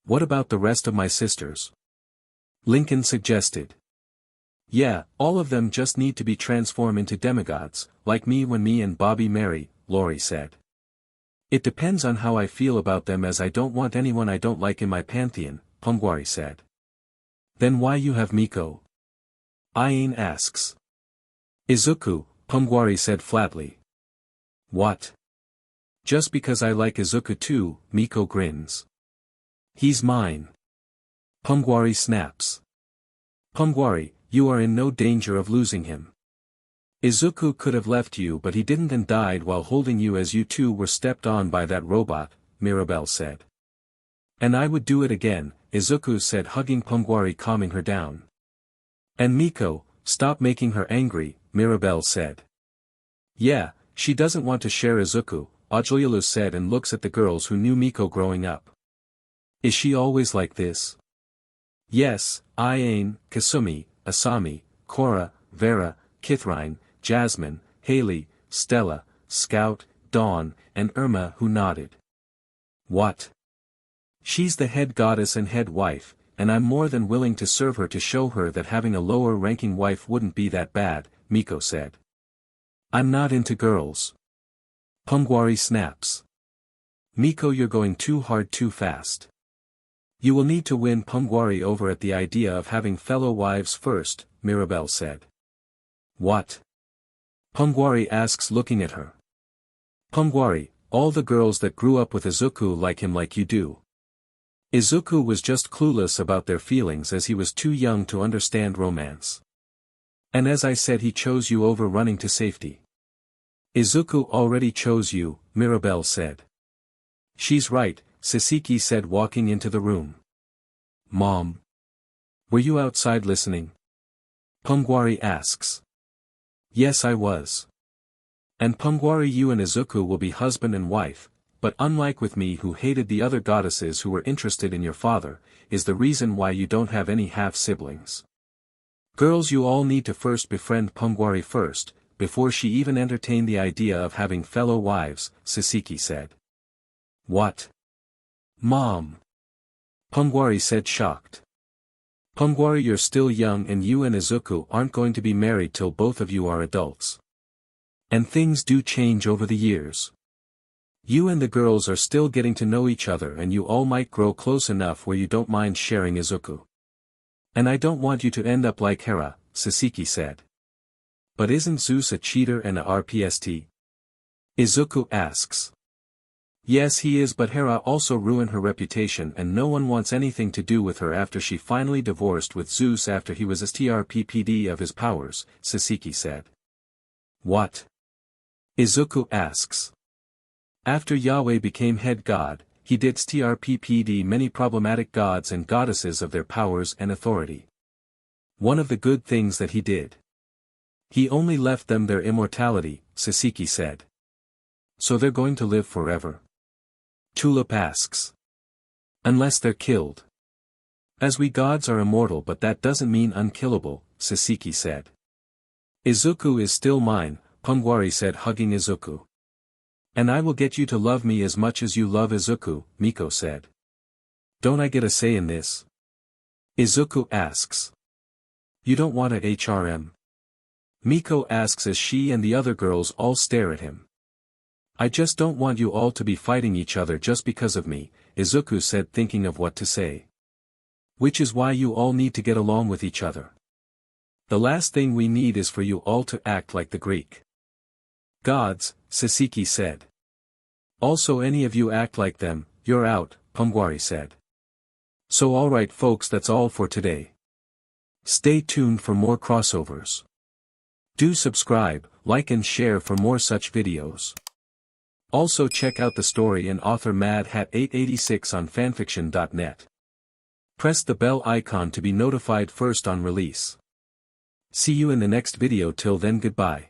What about the rest of my sisters? Lincoln suggested. Yeah, all of them just need to be transformed into demigods, like me when me and Bobby marry, Lori said. It depends on how I feel about them, as I don't want anyone I don't like in my pantheon, Pongwari said. Then why you have Miko? Aine asks. Izuku, Pongwari said flatly. What? Just because I like Izuku too, Miko grins. He's mine. Pongwari snaps. Pongwari, you are in no danger of losing him. Izuku could have left you, but he didn't and died while holding you as you two were stepped on by that robot, Mirabelle said. And I would do it again, Izuku said, hugging Pongwari, calming her down. And Miko, stop making her angry, Mirabelle said. Yeah, she doesn't want to share Izuku, Ojoyalu said, and looks at the girls who knew Miko growing up. Is she always like this? Yes, Aine, Kasumi, Asami, Korra, Vera, Kithrine, Jasmine, Haley, Stella, Scout, Dawn, and Irma, who nodded. What? She's the head goddess and head wife, and I'm more than willing to serve her to show her that having a lower-ranking wife wouldn't be that bad, Miko said. I'm not into girls. Pongwari snaps. Miko, you're going too hard too fast. You will need to win Pongwari over at the idea of having fellow wives first, Mirabelle said. What? Pongwari asks, looking at her. Pongwari, all the girls that grew up with Izuku like him like you do. Izuku was just clueless about their feelings as he was too young to understand romance. And as I said, he chose you over running to safety. Izuku already chose you, Mirabelle said. She's right, Saseki said, walking into the room. Mom. Were you outside listening? Pongwari asks. Yes, I was. And Pongwari, you and Izuku will be husband and wife, but unlike with me, who hated the other goddesses who were interested in your father, is the reason why you don't have any half-siblings. Girls, you all need to first befriend Pongwari first, before she even entertained the idea of having fellow wives, Saseki said. What? Mom. Pongwari said, shocked. Pongwari, you're still young and you and Izuku aren't going to be married till both of you are adults. And things do change over the years. You and the girls are still getting to know each other, and you all might grow close enough where you don't mind sharing Izuku. And I don't want you to end up like Hera, Saseki said. But isn't Zeus a cheater and a RPST? Izuku asks. Yes, he is, but Hera also ruined her reputation, and no one wants anything to do with her after she finally divorced with Zeus after he was STRPPD of his powers, Saseki said. What? Izuku asks. After Yahweh became head god, he did STRPPD many problematic gods and goddesses of their powers and authority. One of the good things that he did. He only left them their immortality, Saseki said. So they're going to live forever? Tulip asks. Unless they're killed. As we gods are immortal, but that doesn't mean unkillable, Saseki said. Izuku is still mine, Pongwari said, hugging Izuku. And I will get you to love me as much as you love Izuku, Miko said. Don't I get a say in this? Izuku asks. You don't want a HRM? Miko asks as she and the other girls all stare at him. I just don't want you all to be fighting each other just because of me, Izuku said, thinking of what to say. Which is why you all need to get along with each other. The last thing we need is for you all to act like the Greek gods, Saseki said. Also, any of you act like them, you're out, Pongwari said. So alright folks, that's all for today. Stay tuned for more crossovers. Do subscribe, like and share for more such videos. Also check out the story and author Mad Hat 886 on fanfiction.net. Press the bell icon to be notified first on release. See you in the next video. Till then, goodbye.